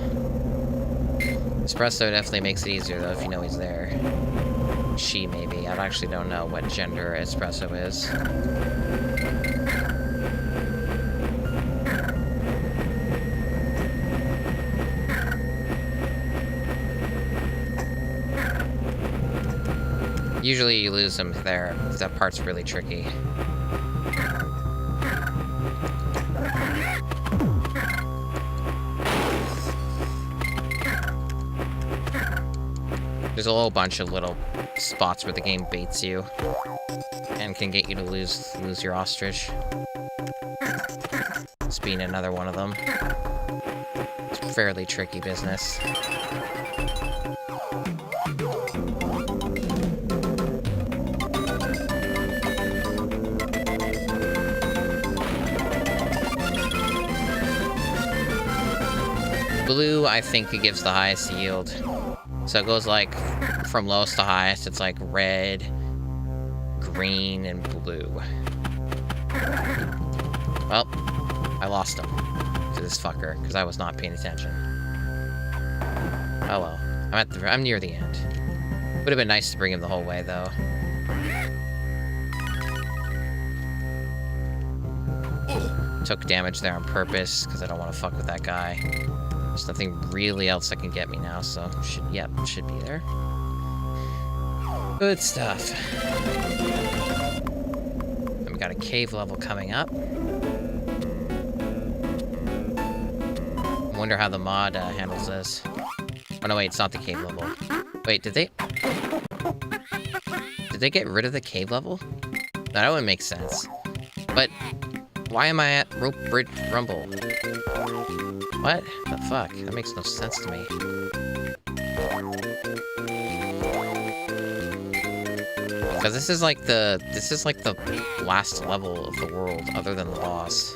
Espresso definitely makes it easier, though, if you know he's there. She, maybe. I actually don't know what gender Espresso is. Usually you lose them there, because that part's really tricky. There's a whole bunch of little spots where the game baits you, and can get you to lose your ostrich. This being another one of them. It's fairly tricky business. Blue, I think it gives the highest yield. So it goes like from lowest to highest, it's like red, green, and blue. Well, I lost him to this fucker because I was not paying attention. Oh well, I'm near the end. Would have been nice to bring him the whole way though. Took damage there on purpose because I don't want to fuck with that guy. There's nothing really else that can get me now, so should be there. Good stuff. And we got a cave level coming up. I wonder how the mod handles this. Oh no, wait, it's not the cave level. Wait, did they get rid of the cave level? That wouldn't make sense. But why am I at Rope Bridge Rumble? What? The fuck? That makes no sense to me. Because this is like the last level of the world, other than the boss.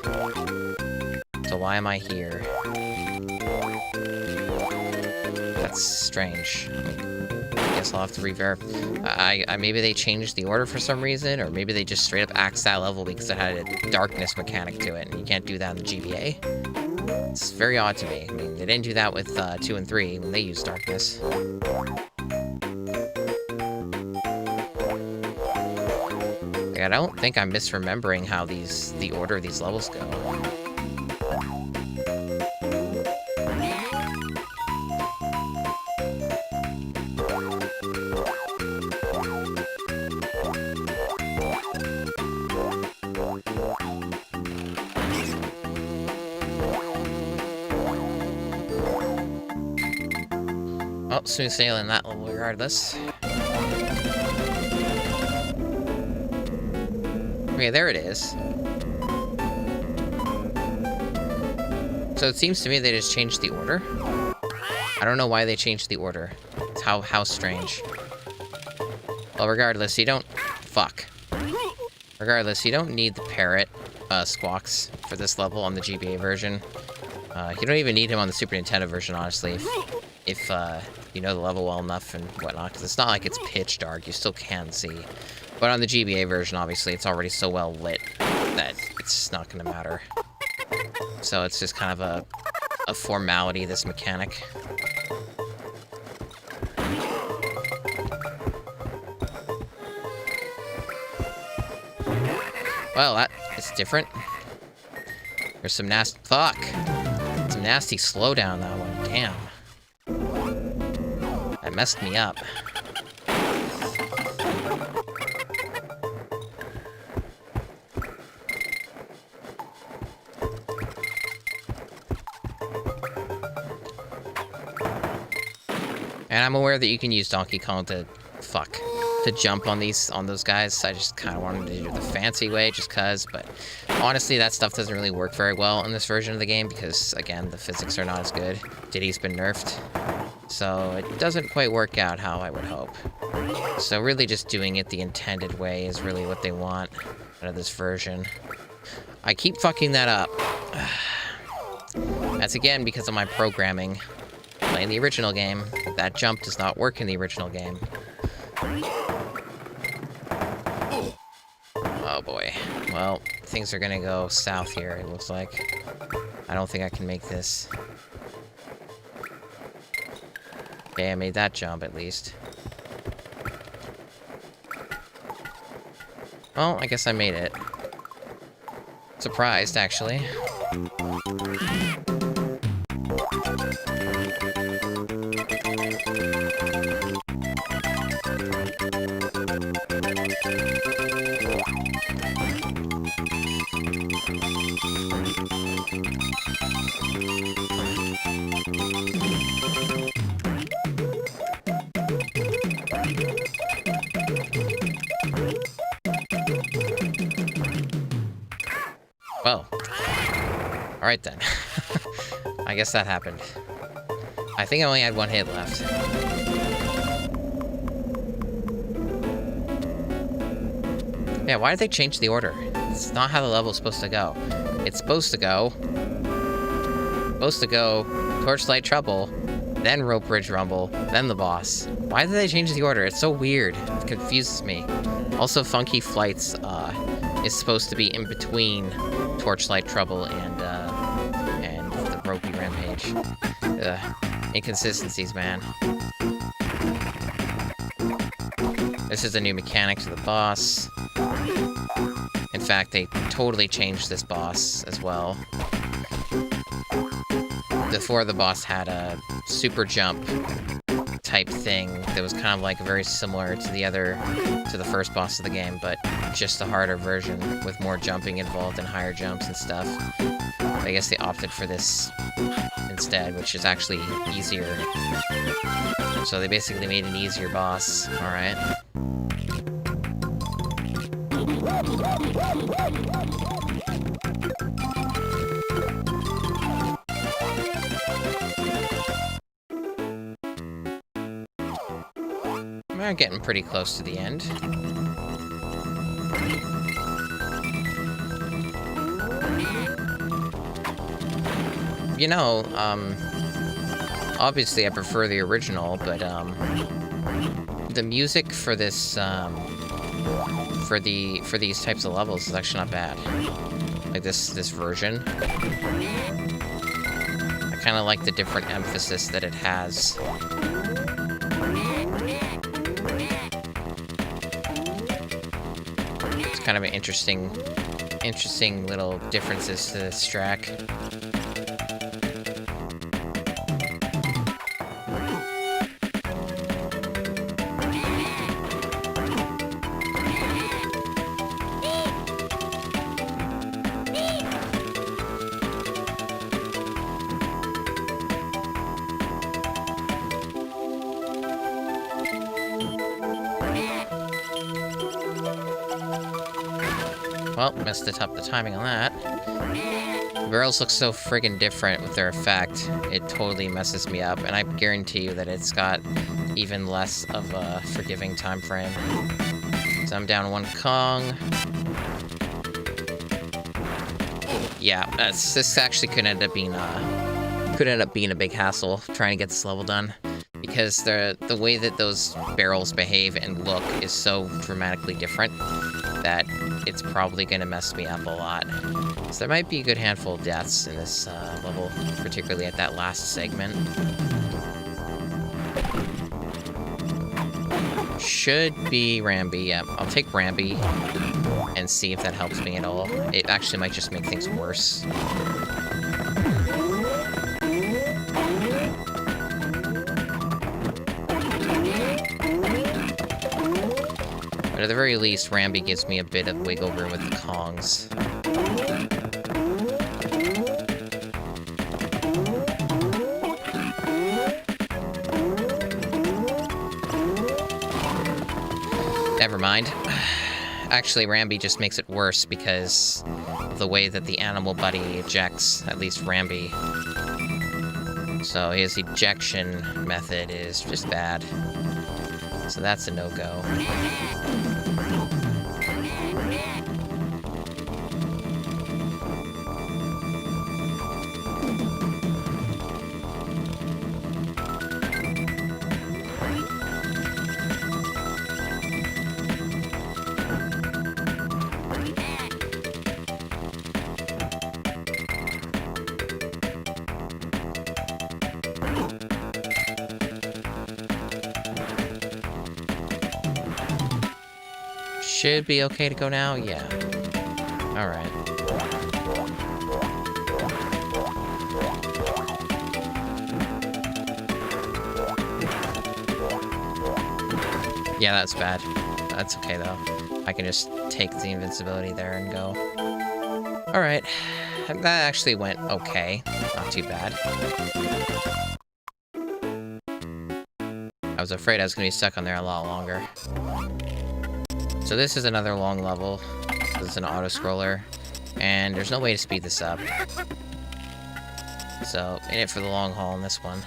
So why am I here? That's strange. I guess I'll have to re-verify. Maybe they changed the order for some reason, or maybe they just straight up axed that level because it had a darkness mechanic to it, and you can't do that in the GBA. It's very odd to me. I mean, they didn't do that with 2 and 3 when they used darkness. Like, I don't think I'm misremembering how the order of these levels go. Oh, smooth sailing that level regardless. Okay, there it is. So it seems to me they just changed the order. I don't know why they changed the order. It's how strange. Well, regardless, you don't... Fuck. Regardless, you don't need the parrot squawks for this level on the GBA version. You don't even need him on the Super Nintendo version, honestly, if you know the level well enough and whatnot, because it's not like it's pitch dark, you still can see. But on the GBA version, obviously, it's already so well lit that it's not going to matter. So it's just kind of a formality, this mechanic. Well, that is different. There's some nasty... Fuck! Some nasty slowdown, that one. Damn. That messed me up. And I'm aware that you can use Donkey Kong to jump on those guys. I just kind of wanted to do it the fancy way, just cause. But honestly, that stuff doesn't really work very well in this version of the game because, again, the physics are not as good. Diddy's been nerfed, so it doesn't quite work out how I would hope. So really, just doing it the intended way is really what they want out of this version. I keep fucking that up. That's again because of my programming. Playing the original game, that jump does not work in the original game. Oh boy. Well, things are gonna go south here, it looks like. I don't think I can make this. Okay, I made that jump at least. Well, I guess I made it. Surprised, actually. Well, alright then. I guess that happened. I think I only had one hit left. Yeah, why did they change the order? It's not how the level's supposed to go. It's supposed to go Torchlight Trouble, then Rope Bridge Rumble, then the boss. Why did they change the order? It's so weird. It confuses me. Also, Funky Flights is supposed to be in between Torchlight Trouble and the Ropey Rampage. Inconsistencies, man. This is a new mechanic to the boss. In fact, they totally changed this boss as well. Before, the boss had a super jump type thing that was kind of like very similar to the first boss of the game, but just a harder version with more jumping involved and higher jumps and stuff. I guess they opted for this instead, which is actually easier. So they basically made an easier boss. Alright. We're getting pretty close to the end. you know, obviously I prefer the original, but, the music for this, for these types of levels is actually not bad. Like this version. I kind of like the different emphasis that it has. It's kind of an interesting little differences to this track. Well, messed up the timing on that. The barrels look so friggin' different with their effect. It totally messes me up, and I guarantee you that it's got even less of a forgiving time frame. So I'm down one Kong. Yeah, this actually could end up being a big hassle trying to get this level done, because the way that those barrels behave and look is so dramatically different that it's probably going to mess me up a lot. So there might be a good handful of deaths in this level, particularly at that last segment. Should be Rambi. Yeah, I'll take Rambi and see if that helps me at all. It actually might just make things worse. But at the very least, Rambi gives me a bit of wiggle room with the Kongs. Never mind. Actually, Rambi just makes it worse because of the way that the animal buddy ejects, at least Rambi. So his ejection method is just bad. So that's a no-go. Should be okay to go now? Yeah. Alright. Yeah, that's bad. That's okay, though. I can just take the invincibility there and go. Alright. That actually went okay. Not too bad. I was afraid I was going to be stuck on there a lot longer. So this is another long level. This is an auto-scroller, and there's no way to speed this up. So, in it for the long haul in this one.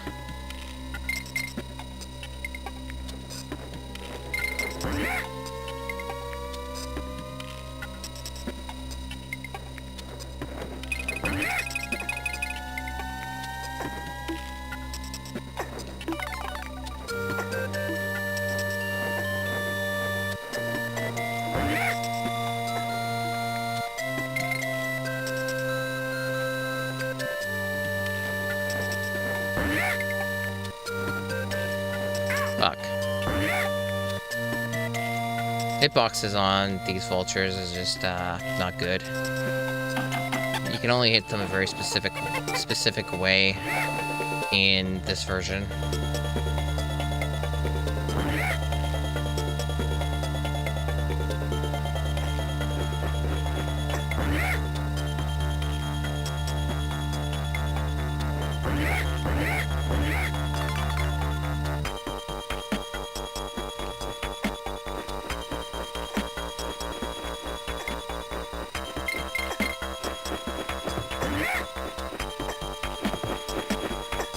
Fuck. Hitboxes on these vultures is just not good. You can only hit them a very specific way in this version.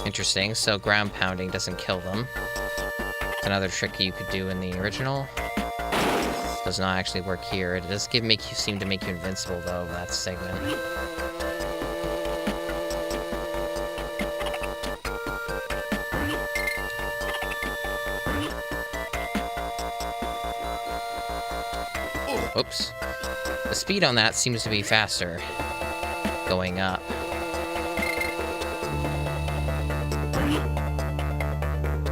Interesting, so ground pounding doesn't kill them. It's another trick you could do in the original. Does not actually work here. It does seem to make you invincible though, that segment. Whoops. The speed on that seems to be faster. Going up.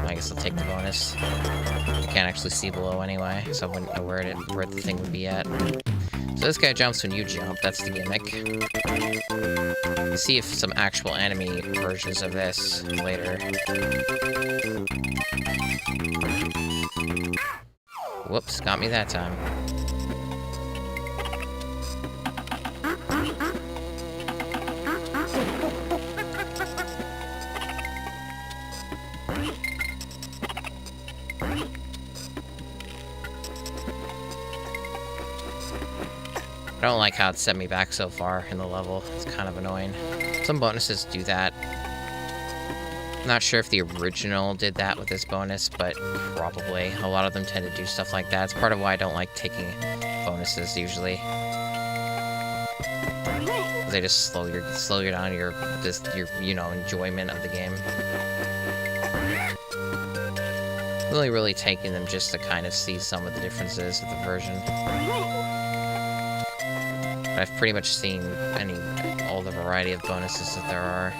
I guess I'll take the bonus. I can't actually see below anyway, so I wouldn't know where the thing would be at. So this guy jumps when you jump, that's the gimmick. Let's see if some actual enemy versions of this later. Whoops, got me that time. I don't like how it set me back so far in the level. It's kind of annoying. Some bonuses do that. I'm not sure if the original did that with this bonus, but probably. A lot of them tend to do stuff like that. It's part of why I don't like taking bonuses usually. They just slow you down your enjoyment of the game. Only really taking them just to kind of see some of the differences of the version. But I've pretty much seen all the variety of bonuses that there are.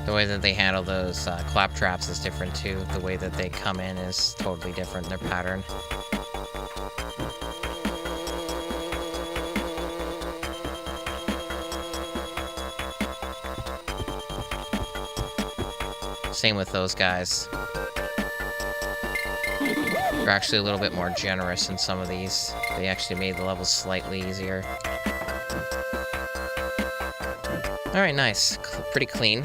The way that they handle those claptraps is different too. The way that they come in is totally different, their pattern. Same with those guys. They're actually a little bit more generous in some of these. They actually made the levels slightly easier. Alright, nice. Pretty clean.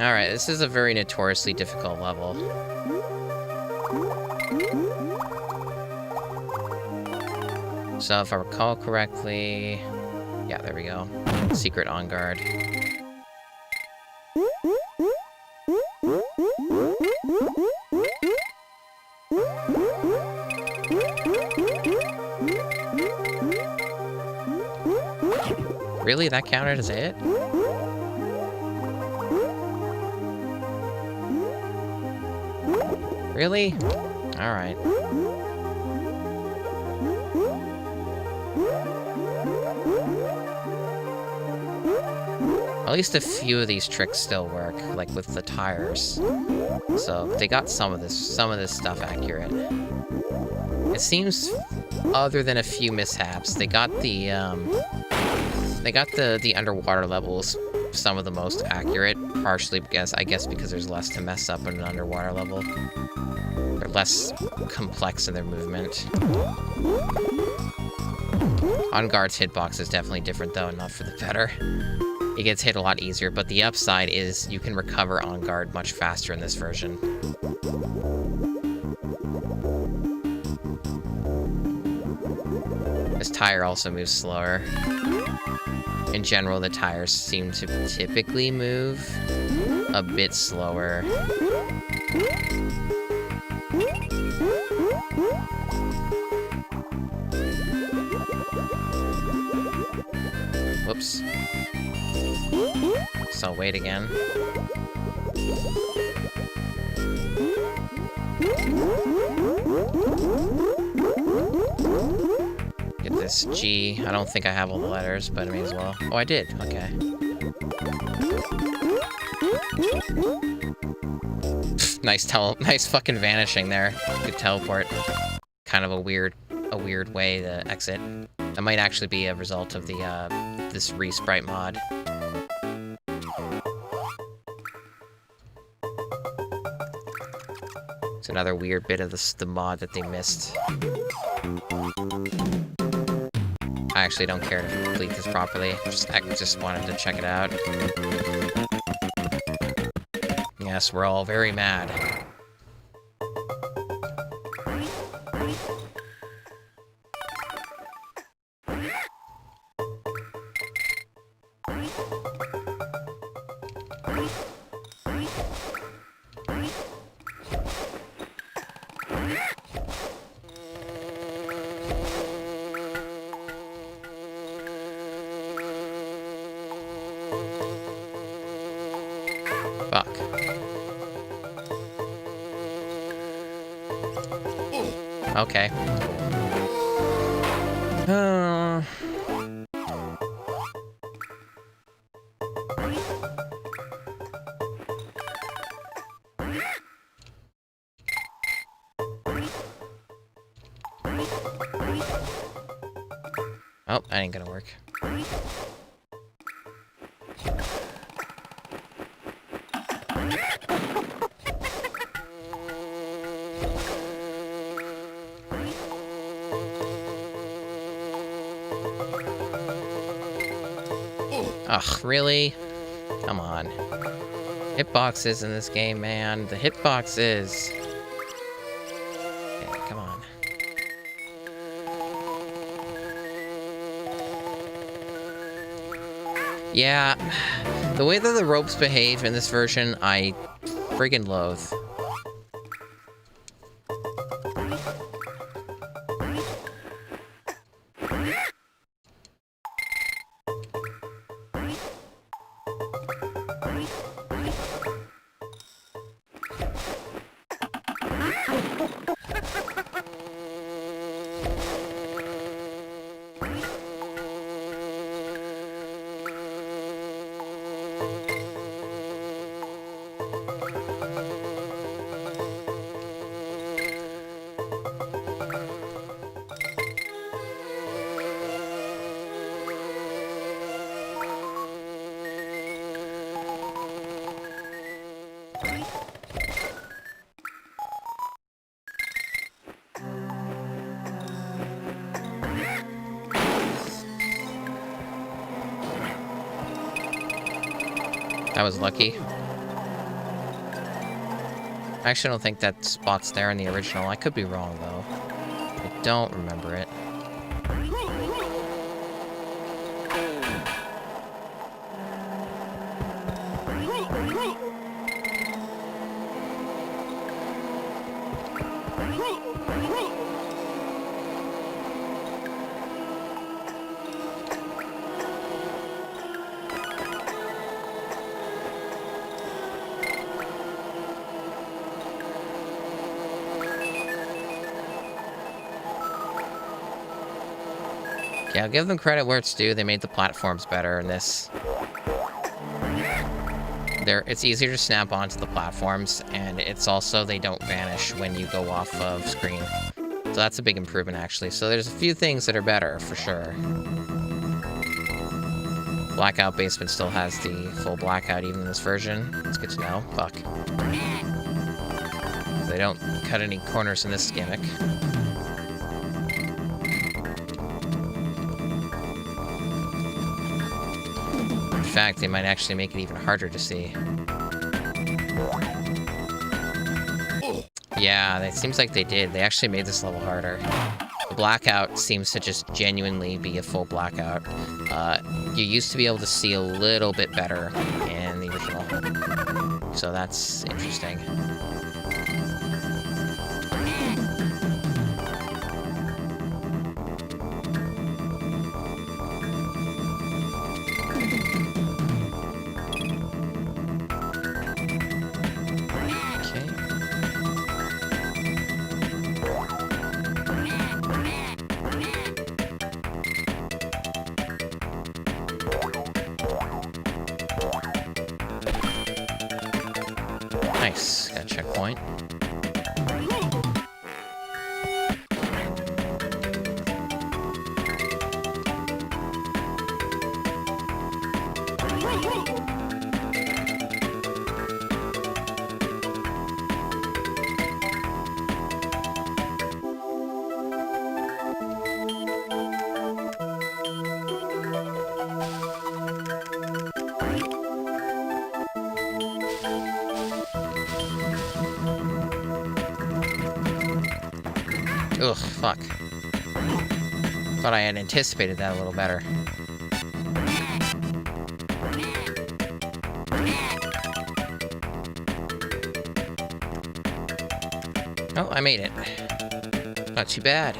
Alright, this is a very notoriously difficult level. So if I recall correctly... Yeah, there we go. Secret on guard. Really? That counted as it? Really? Alright. At least a few of these tricks still work, like with the tires. So they got some of this stuff accurate. It seems, other than a few mishaps, they got the underwater levels some of the most accurate, partially because I guess because there's less to mess up in an underwater level. They're less complex in their movement. On guard's hitbox is definitely different though, not for the better. It gets hit a lot easier, but the upside is you can recover on guard much faster in this version. This tire also moves slower. In general, the tires seem to typically move a bit slower. Whoops. So I'll wait again. Get this G. I don't think I have all the letters, but I may as well. Oh, I did. Okay. Nice fucking vanishing there. Good teleport. Kind of a weird way to exit. That might actually be a result of the this Resprite mod. It's another weird bit of the mod that they missed. I actually don't care to complete this properly. I just wanted to check it out. Yes, we're all very mad. Okay. Oh, that ain't gonna work. Ugh, really? Come on. Hitboxes in this game, man. The hitboxes. Okay, come on. Yeah, the way that the ropes behave in this version, I friggin' loathe. That was lucky. I actually don't think that spot's there in the original. I could be wrong, though. I don't remember it. Yeah, I'll give them credit where it's due. They made the platforms better in this. It's easier to snap onto the platforms, and it's also they don't vanish when you go off of screen. So that's a big improvement, actually. So there's a few things that are better, for sure. Blackout Basement still has the full blackout even in this version. It's good to know. Fuck. They don't cut any corners in this gimmick. In fact, they might actually make it even harder to see. Yeah, it seems like they did. They actually made this level harder. The blackout seems to just genuinely be a full blackout. You used to be able to see a little bit better in the original. So that's interesting. Nice, got a checkpoint. Ugh, fuck. Thought I had anticipated that a little better. Oh, I made it. Not too bad.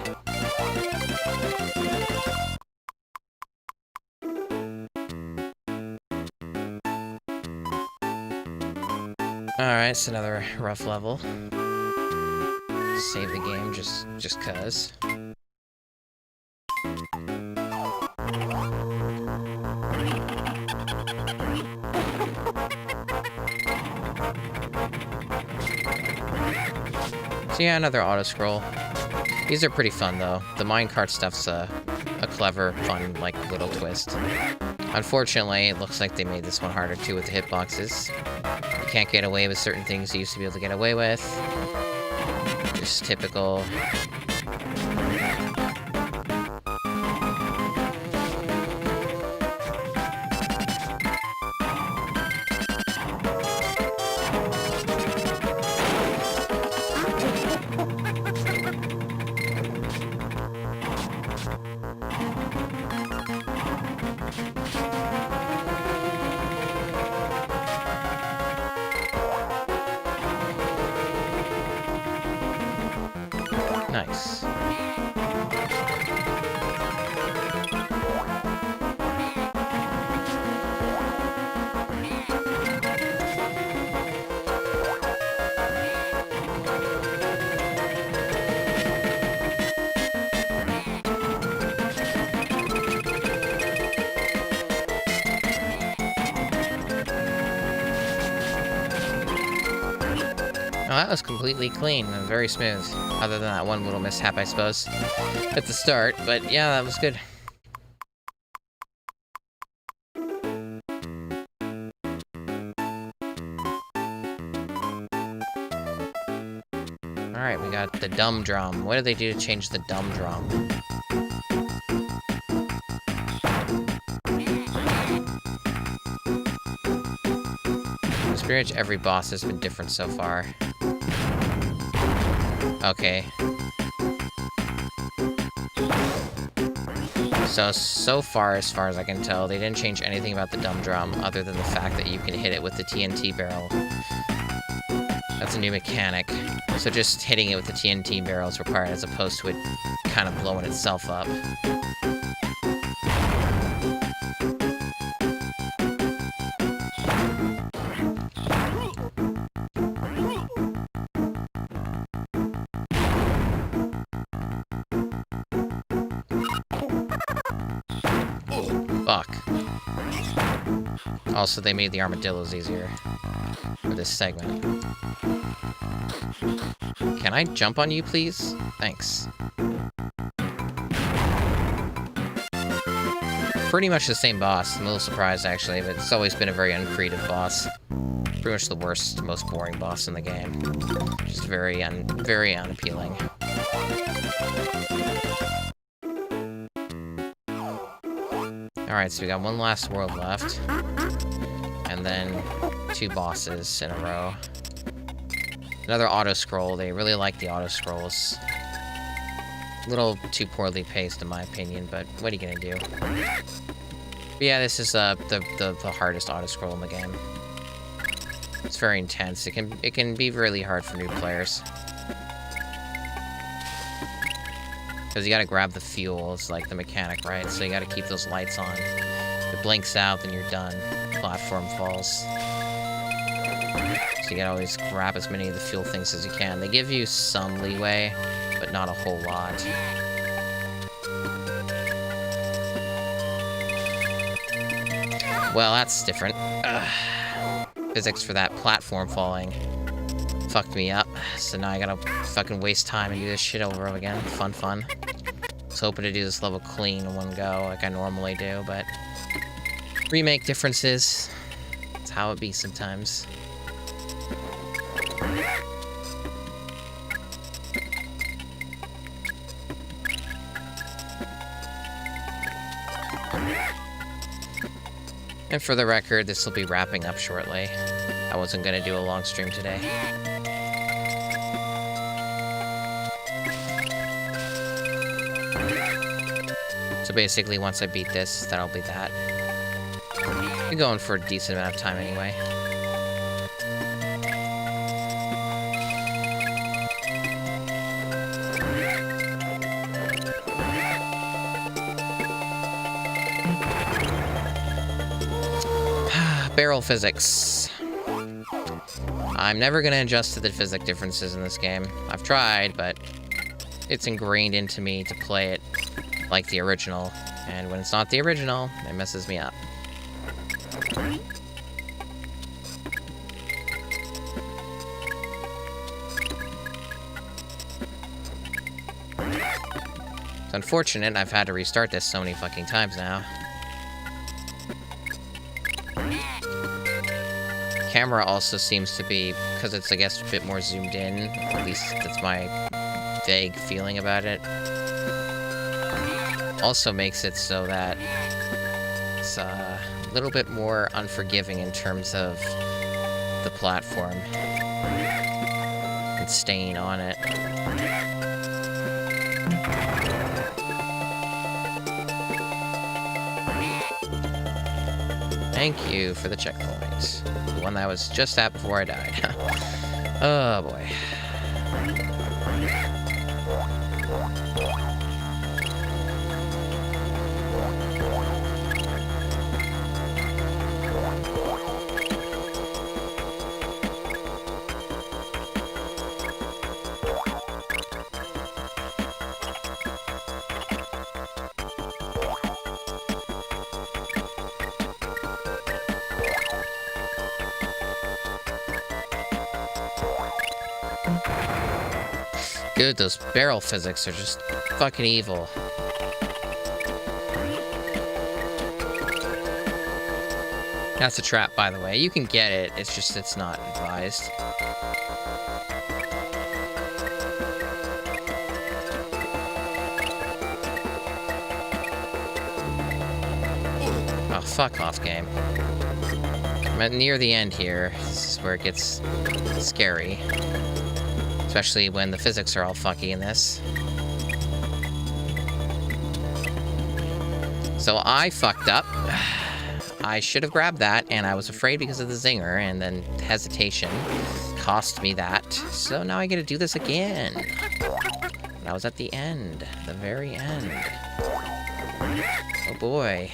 Alright, it's another rough level. save the game just cause. So yeah, another auto-scroll. These are pretty fun, though. The minecart stuff's a clever, fun, like, little twist. Unfortunately, it looks like they made this one harder, too, with the hitboxes. You can't get away with certain things you used to be able to get away with. Just typical. Nice. Oh, that was completely clean and very smooth. Other than that one little mishap, I suppose, at the start. But yeah, that was good. Alright, we got the dumb drum. What did they do to change the dumb drum? Pretty much every boss has been different so far. Okay. So far as I can tell, they didn't change anything about the dumb drum other than the fact that you can hit it with the TNT barrel. That's a new mechanic. So just hitting it with the TNT barrel is required as opposed to it kind of blowing itself up. Fuck. Also, they made the armadillos easier for this segment. Can I jump on you, please? Thanks. Pretty much the same boss. I'm a little surprised, actually, but it's always been a very uncreative boss. Pretty much the worst, most boring boss in the game. Just very unappealing. Alright, so we got one last world left. And then 2 bosses in a row. Another auto-scroll. They really like the auto-scrolls. A little too poorly paced, in my opinion, but what are you gonna do? But yeah, this is the hardest auto-scroll in the game. It's very intense. It can be really hard for new players. Because you gotta grab the fuel, it's like the mechanic, right? So you gotta keep those lights on. If it blinks out, then you're done. Platform falls. So you gotta always grab as many of the fuel things as you can. They give you some leeway, but not a whole lot. Well, that's different. Physics for that platform falling fucked me up, so now I gotta fucking waste time and do this shit over again. Fun. I was hoping to do this level clean in one go, like I normally do, but remake differences. That's how it be sometimes. And for the record, this will be wrapping up shortly. I wasn't gonna do a long stream today. So basically, once I beat this, that'll be that. I'm going for a decent amount of time anyway. Barrel physics. I'm never gonna adjust to the physics differences in this game. I've tried, but it's ingrained into me to play it like the original. And when it's not the original, it messes me up. It's unfortunate I've had to restart this so many fucking times now. Camera also seems to be, because it's, I guess, a bit more zoomed in, at least that's my vague feeling about it, also makes it so that it's a little bit more unforgiving in terms of the platform and staying on it. Thank you for the checkpoint. The one that I was just at before I died. Oh boy. Dude, those barrel physics are just fucking evil. That's a trap, by the way. You can get it, it's just it's not advised. Oh, fuck off, game. I'm at near the end here. This is where it gets scary. Especially when the physics are all fucky in this. So I fucked up. I should have grabbed that, and I was afraid because of the zinger, and then hesitation cost me that. So now I get to do this again. And I was at the end. The very end. Oh boy.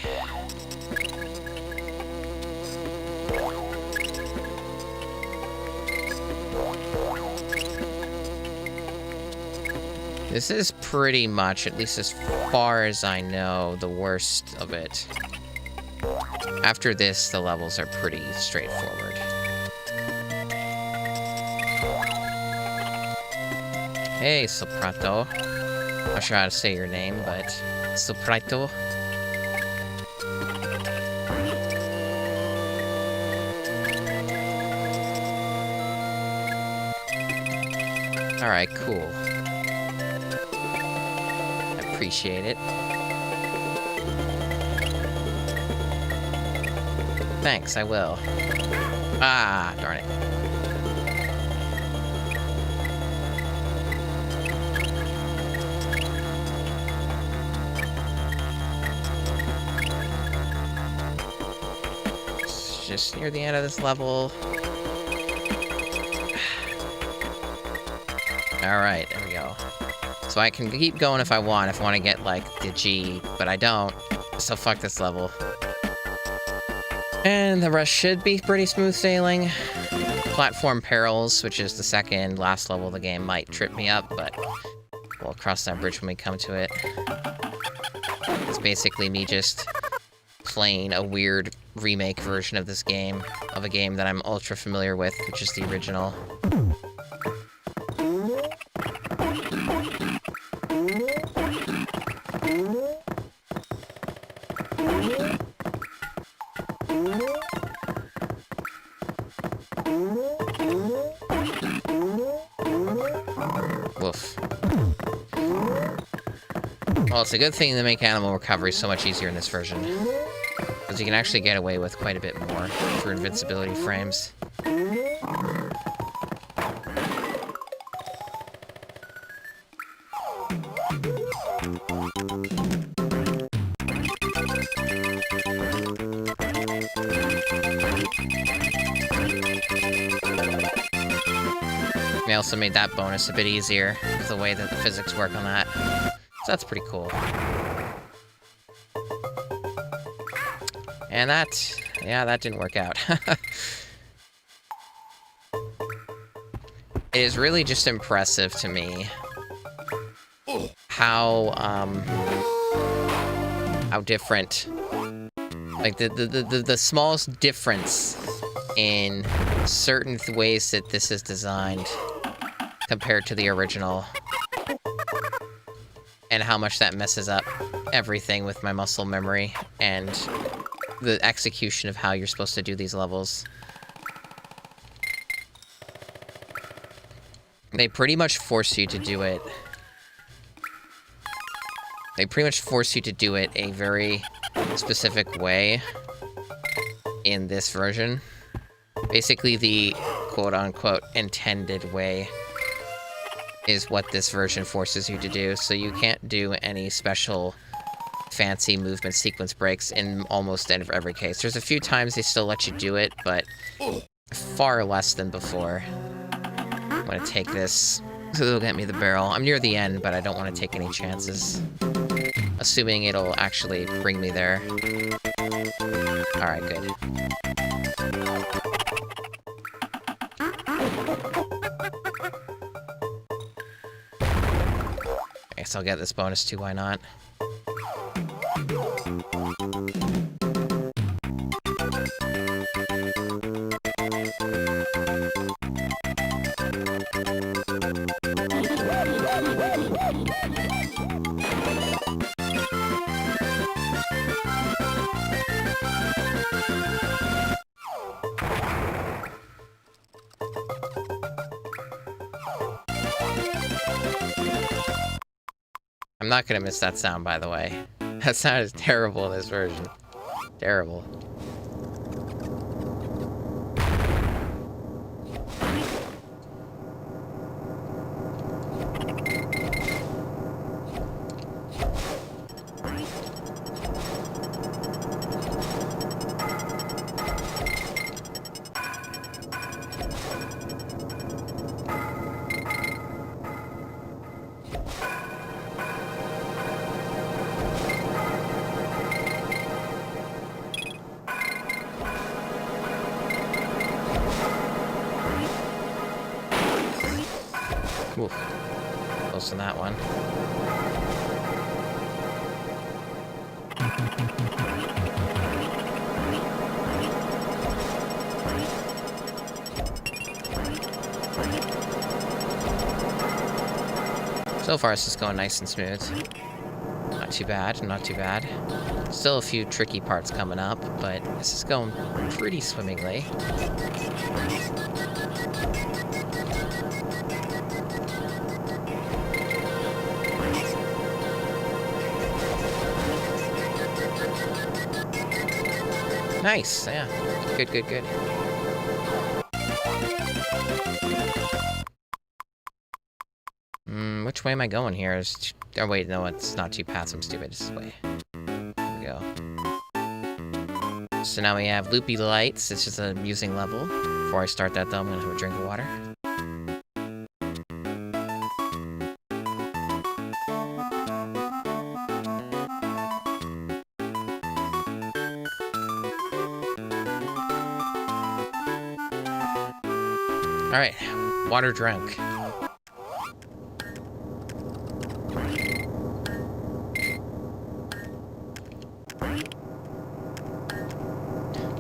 This is pretty much, at least as far as I know, the worst of it. After this, the levels are pretty straightforward. Hey, Soprato. Not sure how to say your name, but Soprato. Alright, cool. Appreciate it. Thanks, I will. Ah, darn it. It's just near the end of this level. Alright, there we go. So I can keep going if I want to get, like, the G, but I don't. So fuck this level. And the rest should be pretty smooth sailing. Platform Perils, which is the second last level of the game, might trip me up, but we'll cross that bridge when we come to it. It's basically me just playing a weird remake version of this game, of a game that I'm ultra familiar with, which is the original. Woof. Well, it's a good thing to make animal recovery so much easier in this version, because you can actually get away with quite a bit more for invincibility frames. They also made that bonus a bit easier with the way that the physics work on that. So that's pretty cool. And that, yeah, that didn't work out. it is really just impressive to me how different, like the smallest difference in certain ways that this is designed compared to the original, and how much that messes up everything with my muscle memory and the execution of how you're supposed to do these levels. They pretty much force you to do it. They pretty much force you to do it a very specific way in this version. Basically, the quote-unquote intended way is what this version forces you to do, so you can't do any special fancy movement sequence breaks in almost every case. There's a few times they still let you do it, but far less than before. I'm gonna take this, so it'll get me the barrel. I'm near the end, but I don't want to take any chances, assuming it'll actually bring me there. Alright, good. I guess I'll get this bonus too, why not? I'm not gonna miss that sound, by the way. That sound is terrible in this version. Terrible. Oof. Close on that one. So far, this is going nice and smooth. Not too bad, not too bad. Still a few tricky parts coming up, but this is going pretty swimmingly. Nice, yeah. Good, good, good. Which way am I going here? Oh, wait, no, it's not two paths. I'm stupid. This way. There we go. So now we have loopy lights. It's just an amusing level. Before I start that, though, I'm gonna have a drink of water. Alright, water drunk.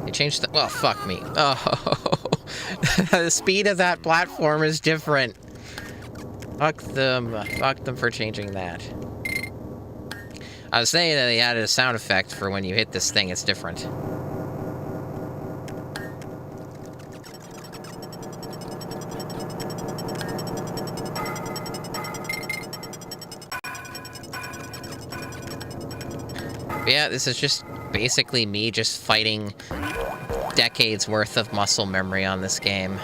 They changed the— well, fuck me. Oh, the speed of that platform is different. Fuck them. Fuck them for changing that. I was saying that they added a sound effect for when you hit this thing, it's different. But yeah, this is just basically me just fighting decades worth of muscle memory on this game.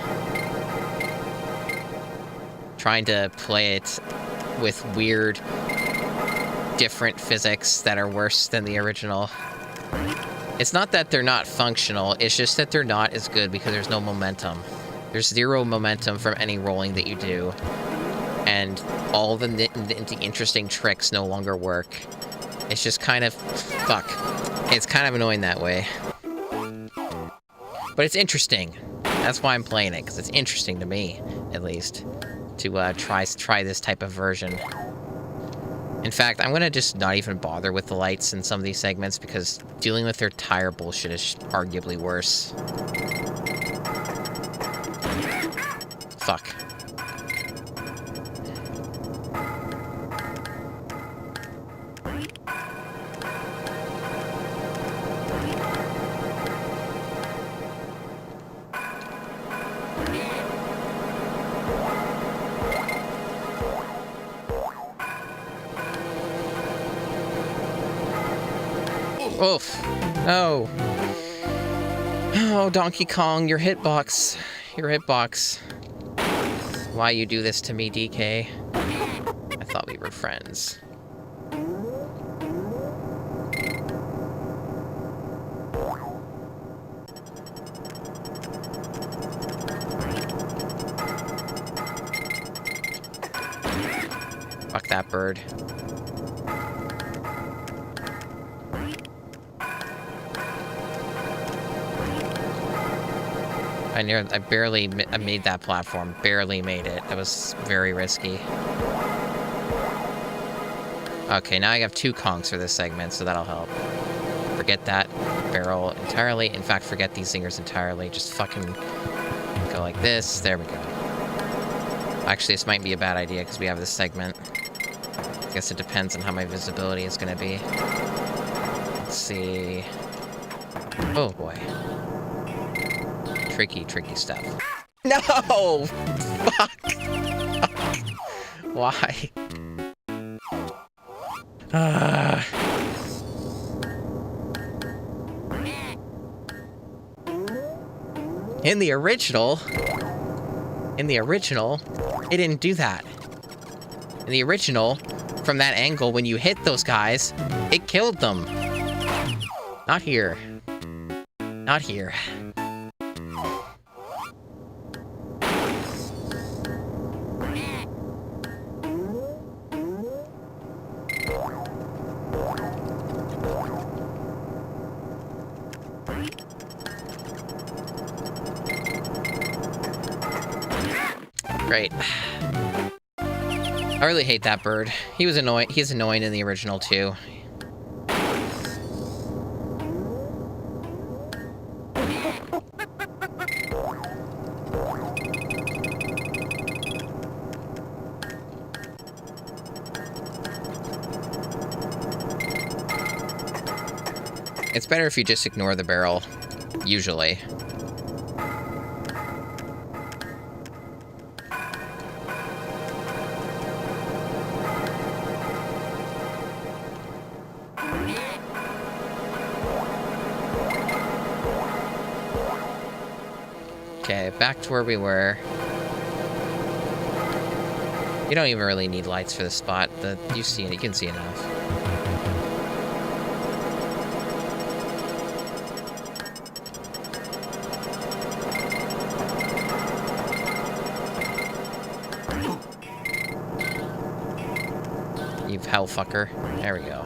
Trying to play it with weird, different physics that are worse than the original. It's not that they're not functional, it's just that they're not as good because there's no momentum. There's zero momentum from any rolling that you do. And all the interesting tricks no longer work. It's just kind of— fuck. It's kind of annoying that way. But it's interesting. That's why I'm playing it, because it's interesting to me. at least, to try this type of version. In fact, I'm gonna just not even bother with the lights in some of these segments, because dealing with their tire bullshit is arguably worse. Fuck. Oof. No. Oh, Donkey Kong, your hitbox. Your hitbox. Why you do this to me, DK? I thought we were friends. Fuck that bird. I made that platform. Barely made it. That was very risky. Okay, now I have 2 Kongs for this segment, so that'll help. Forget that barrel entirely. In fact, forget these zingers entirely. Just fucking go like this. There we go. Actually, this might be a bad idea because we have this segment. I guess it depends on how my visibility is going to be. Let's see. Oh, boy. Tricky stuff. No! Fuck! Why? In the original, it didn't do that. In the original, from that angle, when you hit those guys, it killed them. Not here. Not here. Great. I really hate that bird. He was annoying. He's annoying in the original too. It's better if you just ignore the barrel, usually. Okay, back to where we were. You don't even really need lights for this spot. You can see enough. You hell fucker. There we go.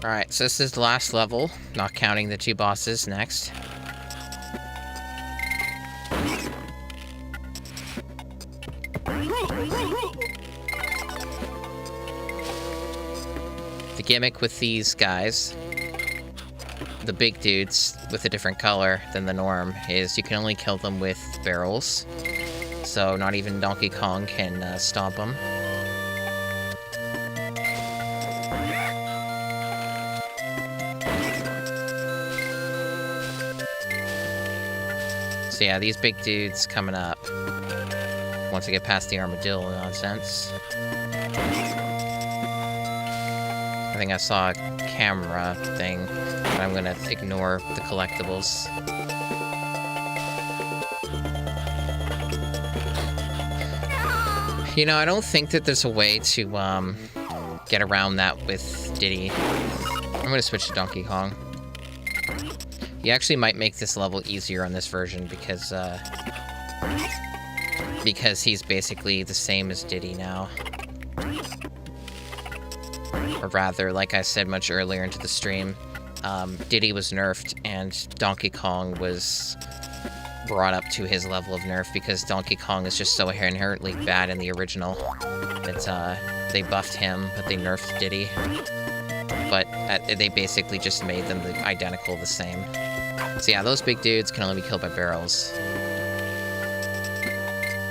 Alright, so this is the last level, not counting the 2 bosses next. The gimmick with these guys, the big dudes with a different color than the norm, is you can only kill them with barrels. So not even Donkey Kong can stomp them. So yeah, these big dudes coming up once I get past the armadillo nonsense. I think I saw a camera thing, but I'm gonna ignore the collectibles. You know, I don't think that there's a way to get around that with Diddy. I'm gonna switch to Donkey Kong. You actually might make this level easier on this version because because he's basically the same as Diddy now. Or rather, like I said much earlier into the stream, Diddy was nerfed and Donkey Kong was brought up to his level of nerf because Donkey Kong is just so inherently bad in the original that they buffed him, but they nerfed Diddy. But they basically just made them identical, the same. So yeah, those big dudes can only be killed by barrels.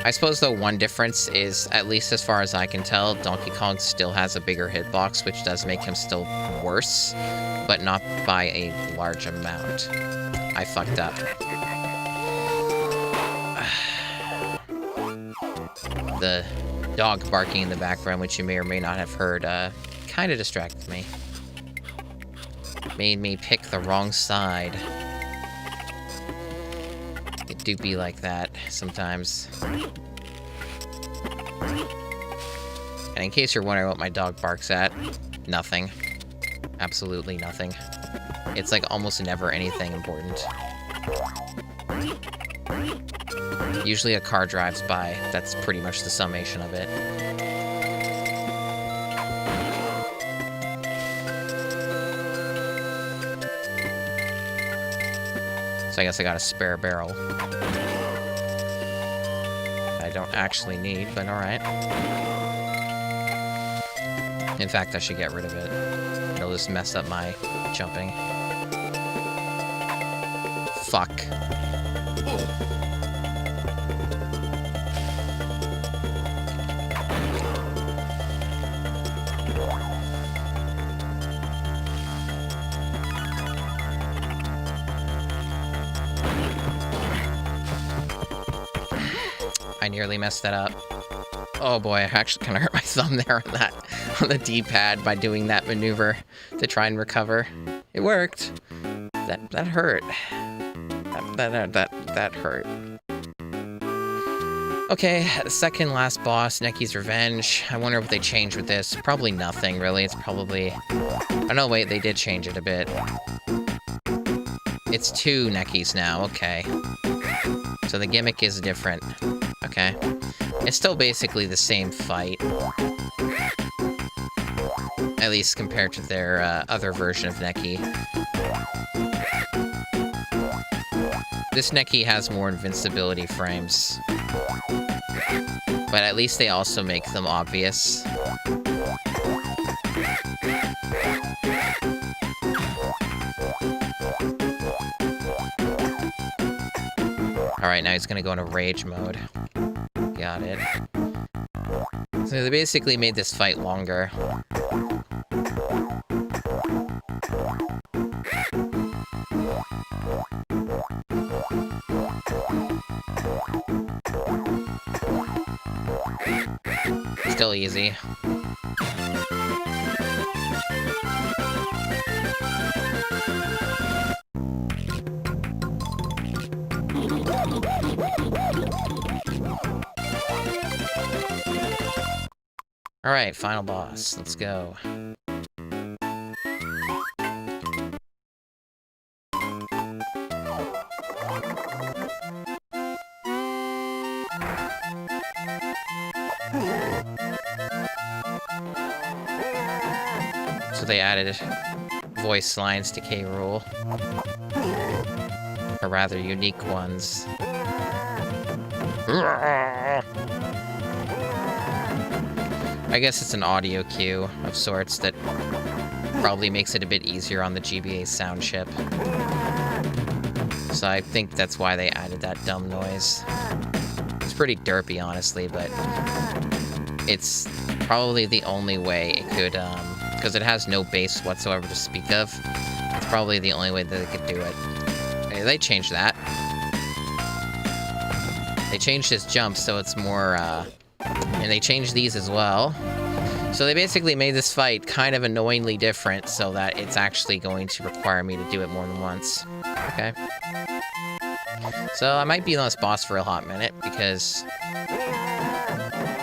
I suppose, though, one difference is, at least as far as I can tell, Donkey Kong still has a bigger hitbox, which does make him still worse, but not by a large amount. I fucked up. The dog barking in the background, which you may or may not have heard, kind of distracted me. Made me pick the wrong side. It do be like that sometimes. And in case you're wondering what my dog barks at, nothing. Absolutely nothing. It's like almost never anything important. Usually a car drives by. That's pretty much the summation of it. So I guess I got a spare barrel. I don't actually need, but alright. In fact, I should get rid of it. It'll just mess up my jumping. Fuck. I nearly messed that up. Oh boy, I actually kind of hurt my thumb there on the D-pad by doing that maneuver to try and recover. It worked. That hurt. That hurt. Okay, the second last boss, Necky's Revenge. I wonder what they changed with this. Probably nothing, really. It's probably... Oh no, wait, they did change it a bit. It's 2 Neckies now, okay. So the gimmick is different. Okay. It's still basically the same fight. At least compared to their other version of Necky. This Necky has more invincibility frames. But at least they also make them obvious. Alright, now he's gonna go into rage mode. Got it. So they basically made this fight longer. Still easy. Alright, final boss. Let's go. So they added voice lines to K. Rool. Or rather, unique ones. I guess it's an audio cue of sorts that probably makes it a bit easier on the GBA sound chip. So I think that's why they added that dumb noise. It's pretty derpy, honestly, but it's probably the only way it could, because it has no bass whatsoever to speak of. It's probably the only way that they could do it. Hey, they changed that. They changed his jump so it's more, and they changed these as well. So they basically made this fight kind of annoyingly different so that it's actually going to require me to do it more than once. Okay. So I might be on this boss for a hot minute because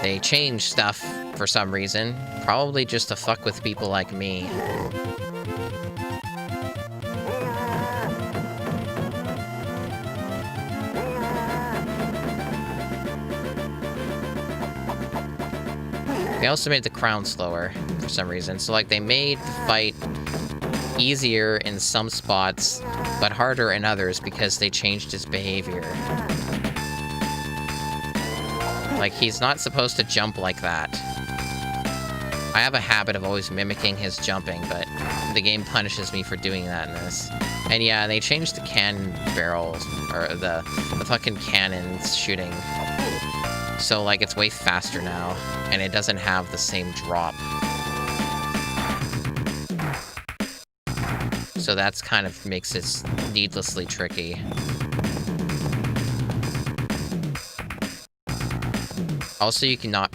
they changed stuff for some reason. Probably just to fuck with people like me. They also made the crown slower for some reason. So, like, they made the fight easier in some spots, but harder in others because they changed his behavior. Like, he's not supposed to jump like that. I have a habit of always mimicking his jumping, but the game punishes me for doing that in this. And yeah, they changed the cannon barrels, or the fucking cannons shooting. So, like, it's way faster now, and it doesn't have the same drop. So that's kind of makes it needlessly tricky. Also, you cannot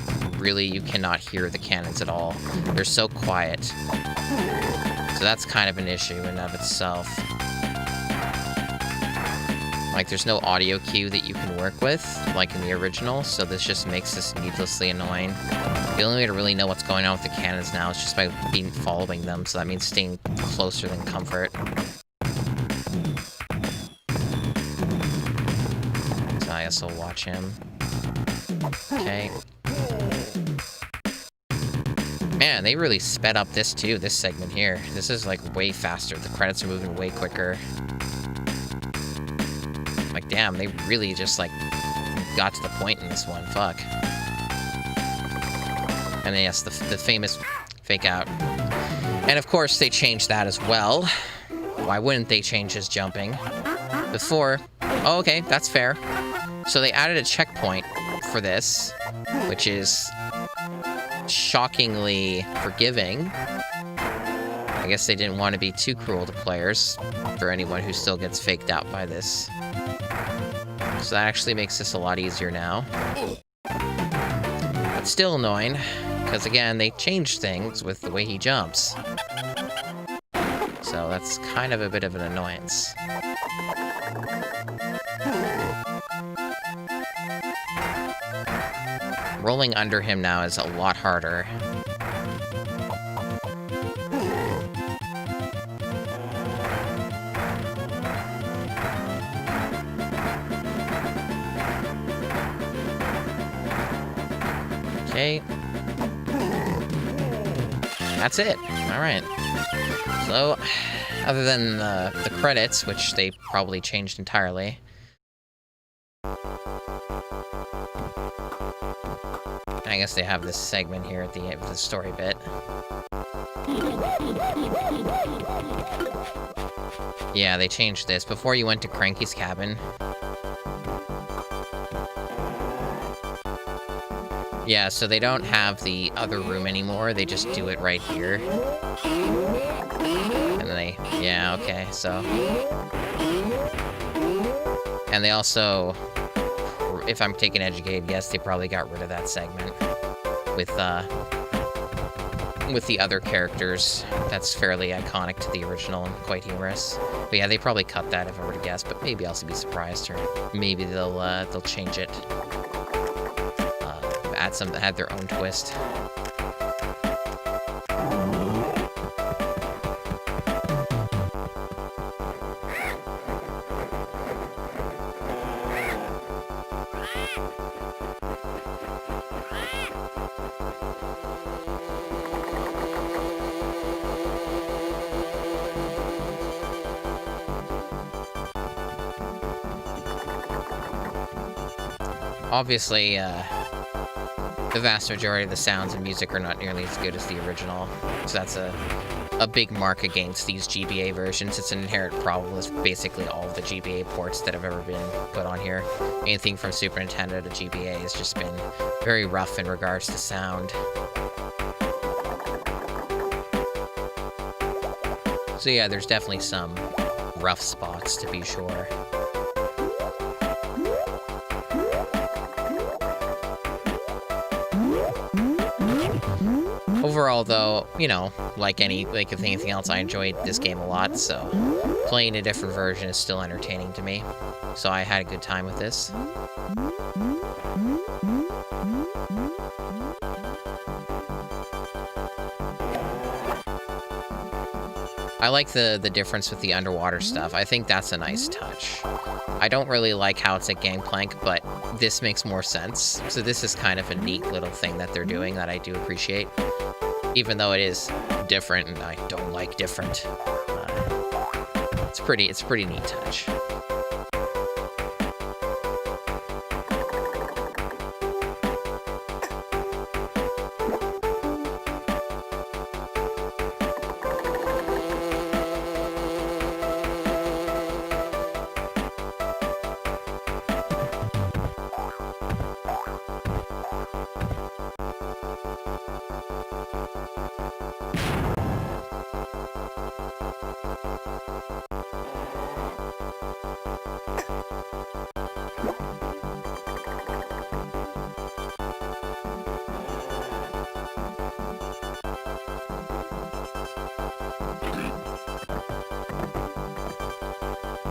hear the cannons at all. They're so quiet. So that's kind of an issue in and of itself. Like, there's no audio cue that you can work with, like in the original, so this just makes this needlessly annoying. The only way to really know what's going on with the cannons now is just by following them, so that means staying closer than comfort. So I guess I'll watch him. Okay. Man, they really sped up this too, this segment here. This is like way faster. The credits are moving way quicker. Like, damn, they really just like got to the point in this one. Fuck. And then, yes, the famous fake out. And of course, they changed that as well. Why wouldn't they change his jumping? Before, oh, okay, that's fair. So they added a checkpoint for this, which is shockingly forgiving. I guess they didn't want to be too cruel to players, for anyone who still gets faked out by this. So that actually makes this a lot easier now. But still annoying, because again, they changed things with the way he jumps. So that's kind of a bit of an annoyance. Rolling under him now is a lot harder. Okay. That's it. Alright. So, other than the credits, which they probably changed entirely. I guess they have this segment here at the end of the story bit. Yeah, they changed this. Before you went to Cranky's cabin. Yeah, so they don't have the other room anymore, they just do it right here. And then they... yeah, okay, so... And they also... if I'm taking educated guess, they probably got rid of that segment. With the other characters. That's fairly iconic to the original and quite humorous. But yeah, they probably cut that if I were to guess, but maybe I'll also be surprised, or maybe they'll change it. Add their own twist. Obviously, the vast majority of the sounds and music are not nearly as good as the original, so that's a big mark against these GBA versions. It's an inherent problem with basically all of the GBA ports that have ever been put on here. Anything from Super Nintendo to GBA has just been very rough in regards to sound. So yeah, there's definitely some rough spots, to be sure. Overall, though, you know, like if anything else, I enjoyed this game a lot, so playing a different version is still entertaining to me. So I had a good time with this. I like the difference with the underwater stuff. I think that's a nice touch. I don't really like how it's a gangplank, but this makes more sense. So this is kind of a neat little thing that they're doing that I do appreciate. Even though it is different, and I don't like different. It's a pretty neat touch.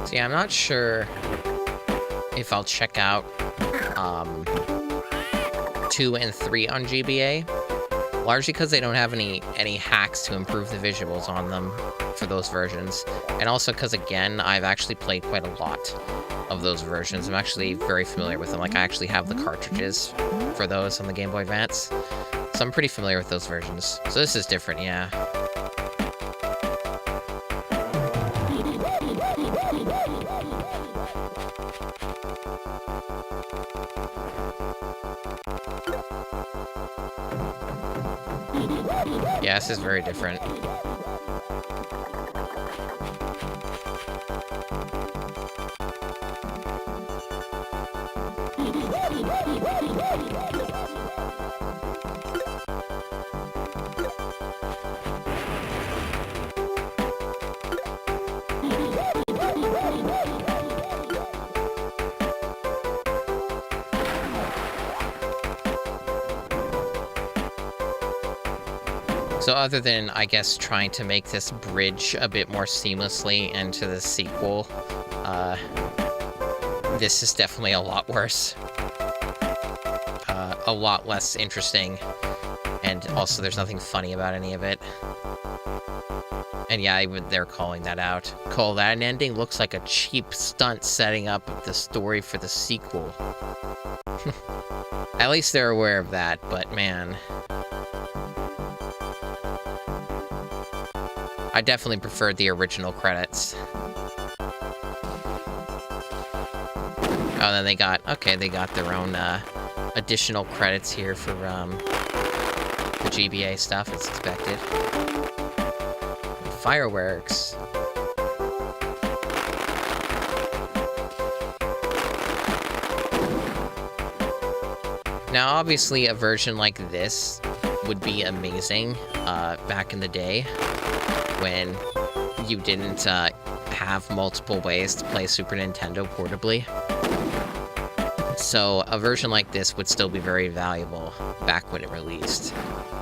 So yeah, I'm not sure if I'll check out 2 and 3 on GBA, largely because they don't have any hacks to improve the visuals on them for those versions, and also because, again, I've actually played quite a lot of those versions. I'm actually very familiar with them. Like, I actually have the cartridges for those on the Game Boy Advance, so I'm pretty familiar with those versions. So this is different, yeah. Yeah, this is very different. So other than, I guess, trying to make this bridge a bit more seamlessly into the sequel, this is definitely a lot worse. A lot less interesting, and also there's nothing funny about any of it. And yeah, they're calling that out. Cole, that ending looks like a cheap stunt setting up the story for the sequel. At least they're aware of that, but man... I definitely preferred the original credits. Oh, then they got their own additional credits here for the GBA stuff, as expected. Fireworks. Now, obviously, a version like this would be amazing back in the day, when you didn't have multiple ways to play Super Nintendo portably. So a version like this would still be very valuable back when it released.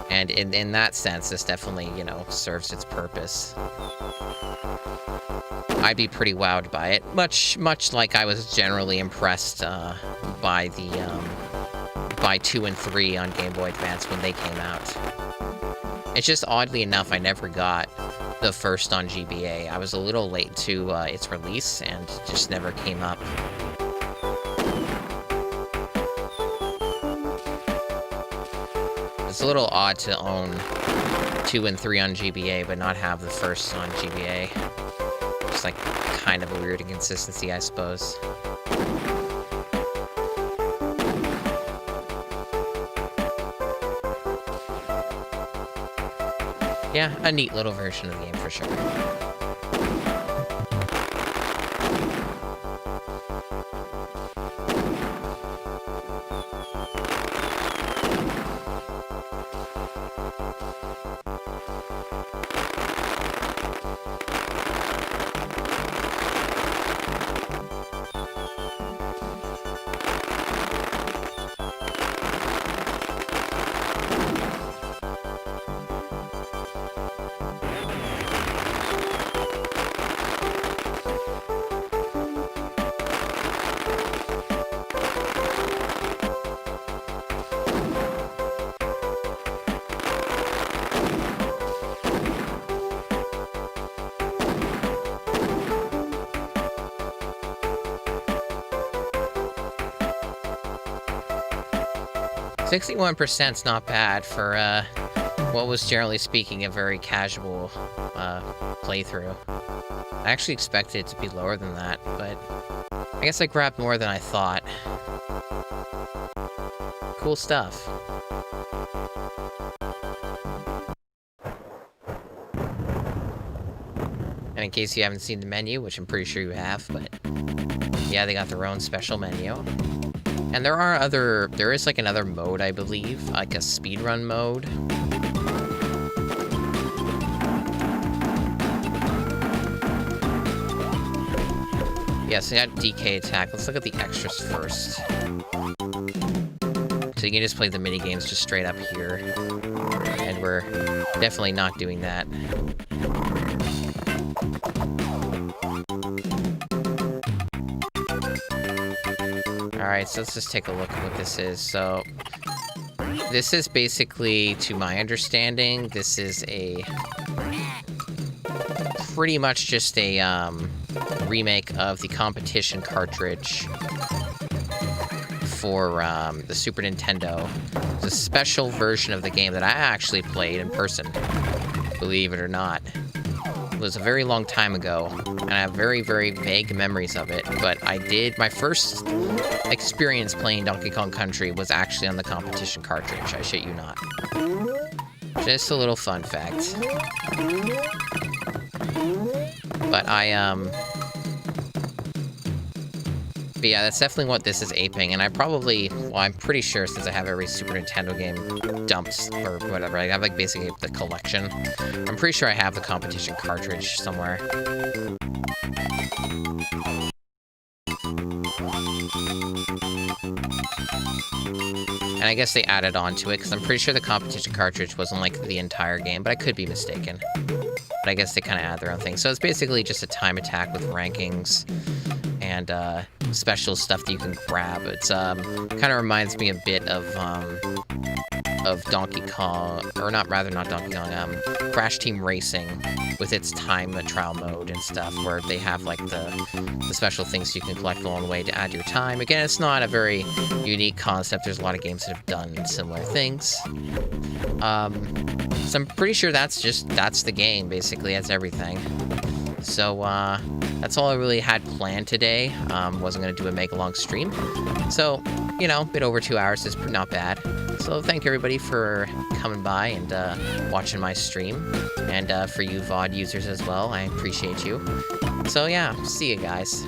And in that sense, this definitely, you know, serves its purpose. I'd be pretty wowed by it, much like I was generally impressed by 2 and 3 on Game Boy Advance when they came out. It's just, oddly enough, I never got the first on GBA. I was a little late to its release, and just never came up. It's a little odd to own 2 and 3 on GBA, but not have the first on GBA. Just like, kind of a weird inconsistency, I suppose. Yeah, a neat little version of the game for sure. 61%'s not bad for, what was generally speaking a very casual, playthrough. I actually expected it to be lower than that, but I guess I grabbed more than I thought. Cool stuff. And in case you haven't seen the menu, which I'm pretty sure you have, but yeah, they got their own special menu. And there is like another mode, I believe, like a speedrun mode. Yeah, so you got DK attack. Let's look at the extras first. So you can just play the mini games just straight up here. And we're definitely not doing that. Alright, so let's just take a look at what this is. So, this is basically, to my understanding, this is a pretty much just a remake of the competition cartridge for the Super Nintendo. It's a special version of the game that I actually played in person, believe it or not. It was a very long time ago, and I have very, very vague memories of it, but my first experience playing Donkey Kong Country was actually on the competition cartridge, I shit you not. Just a little fun fact. But but yeah, that's definitely what this is aping, and I'm pretty sure since I have every Super Nintendo game dumped, or whatever, I have like basically the collection, I'm pretty sure I have the competition cartridge somewhere. And I guess they added on to it, because I'm pretty sure the competition cartridge wasn't like the entire game, but I could be mistaken. But I guess they kind of add their own thing. So it's basically just a time attack with rankings and special stuff that you can grab. It's kind of reminds me a bit of Donkey Kong, or not Donkey Kong, Crash Team Racing with its time trial mode and stuff, where they have like the special things you can collect along the way to add your time. Again, it's not a very unique concept. There's a lot of games that have done similar things. So I'm pretty sure that's the game, basically. That's everything. So, that's all I really had planned today. Wasn't going to do a mega-long stream. So, you know, a bit over 2 hours is not bad. So thank everybody for coming by and watching my stream. And for you VOD users as well, I appreciate you. So yeah, see you guys.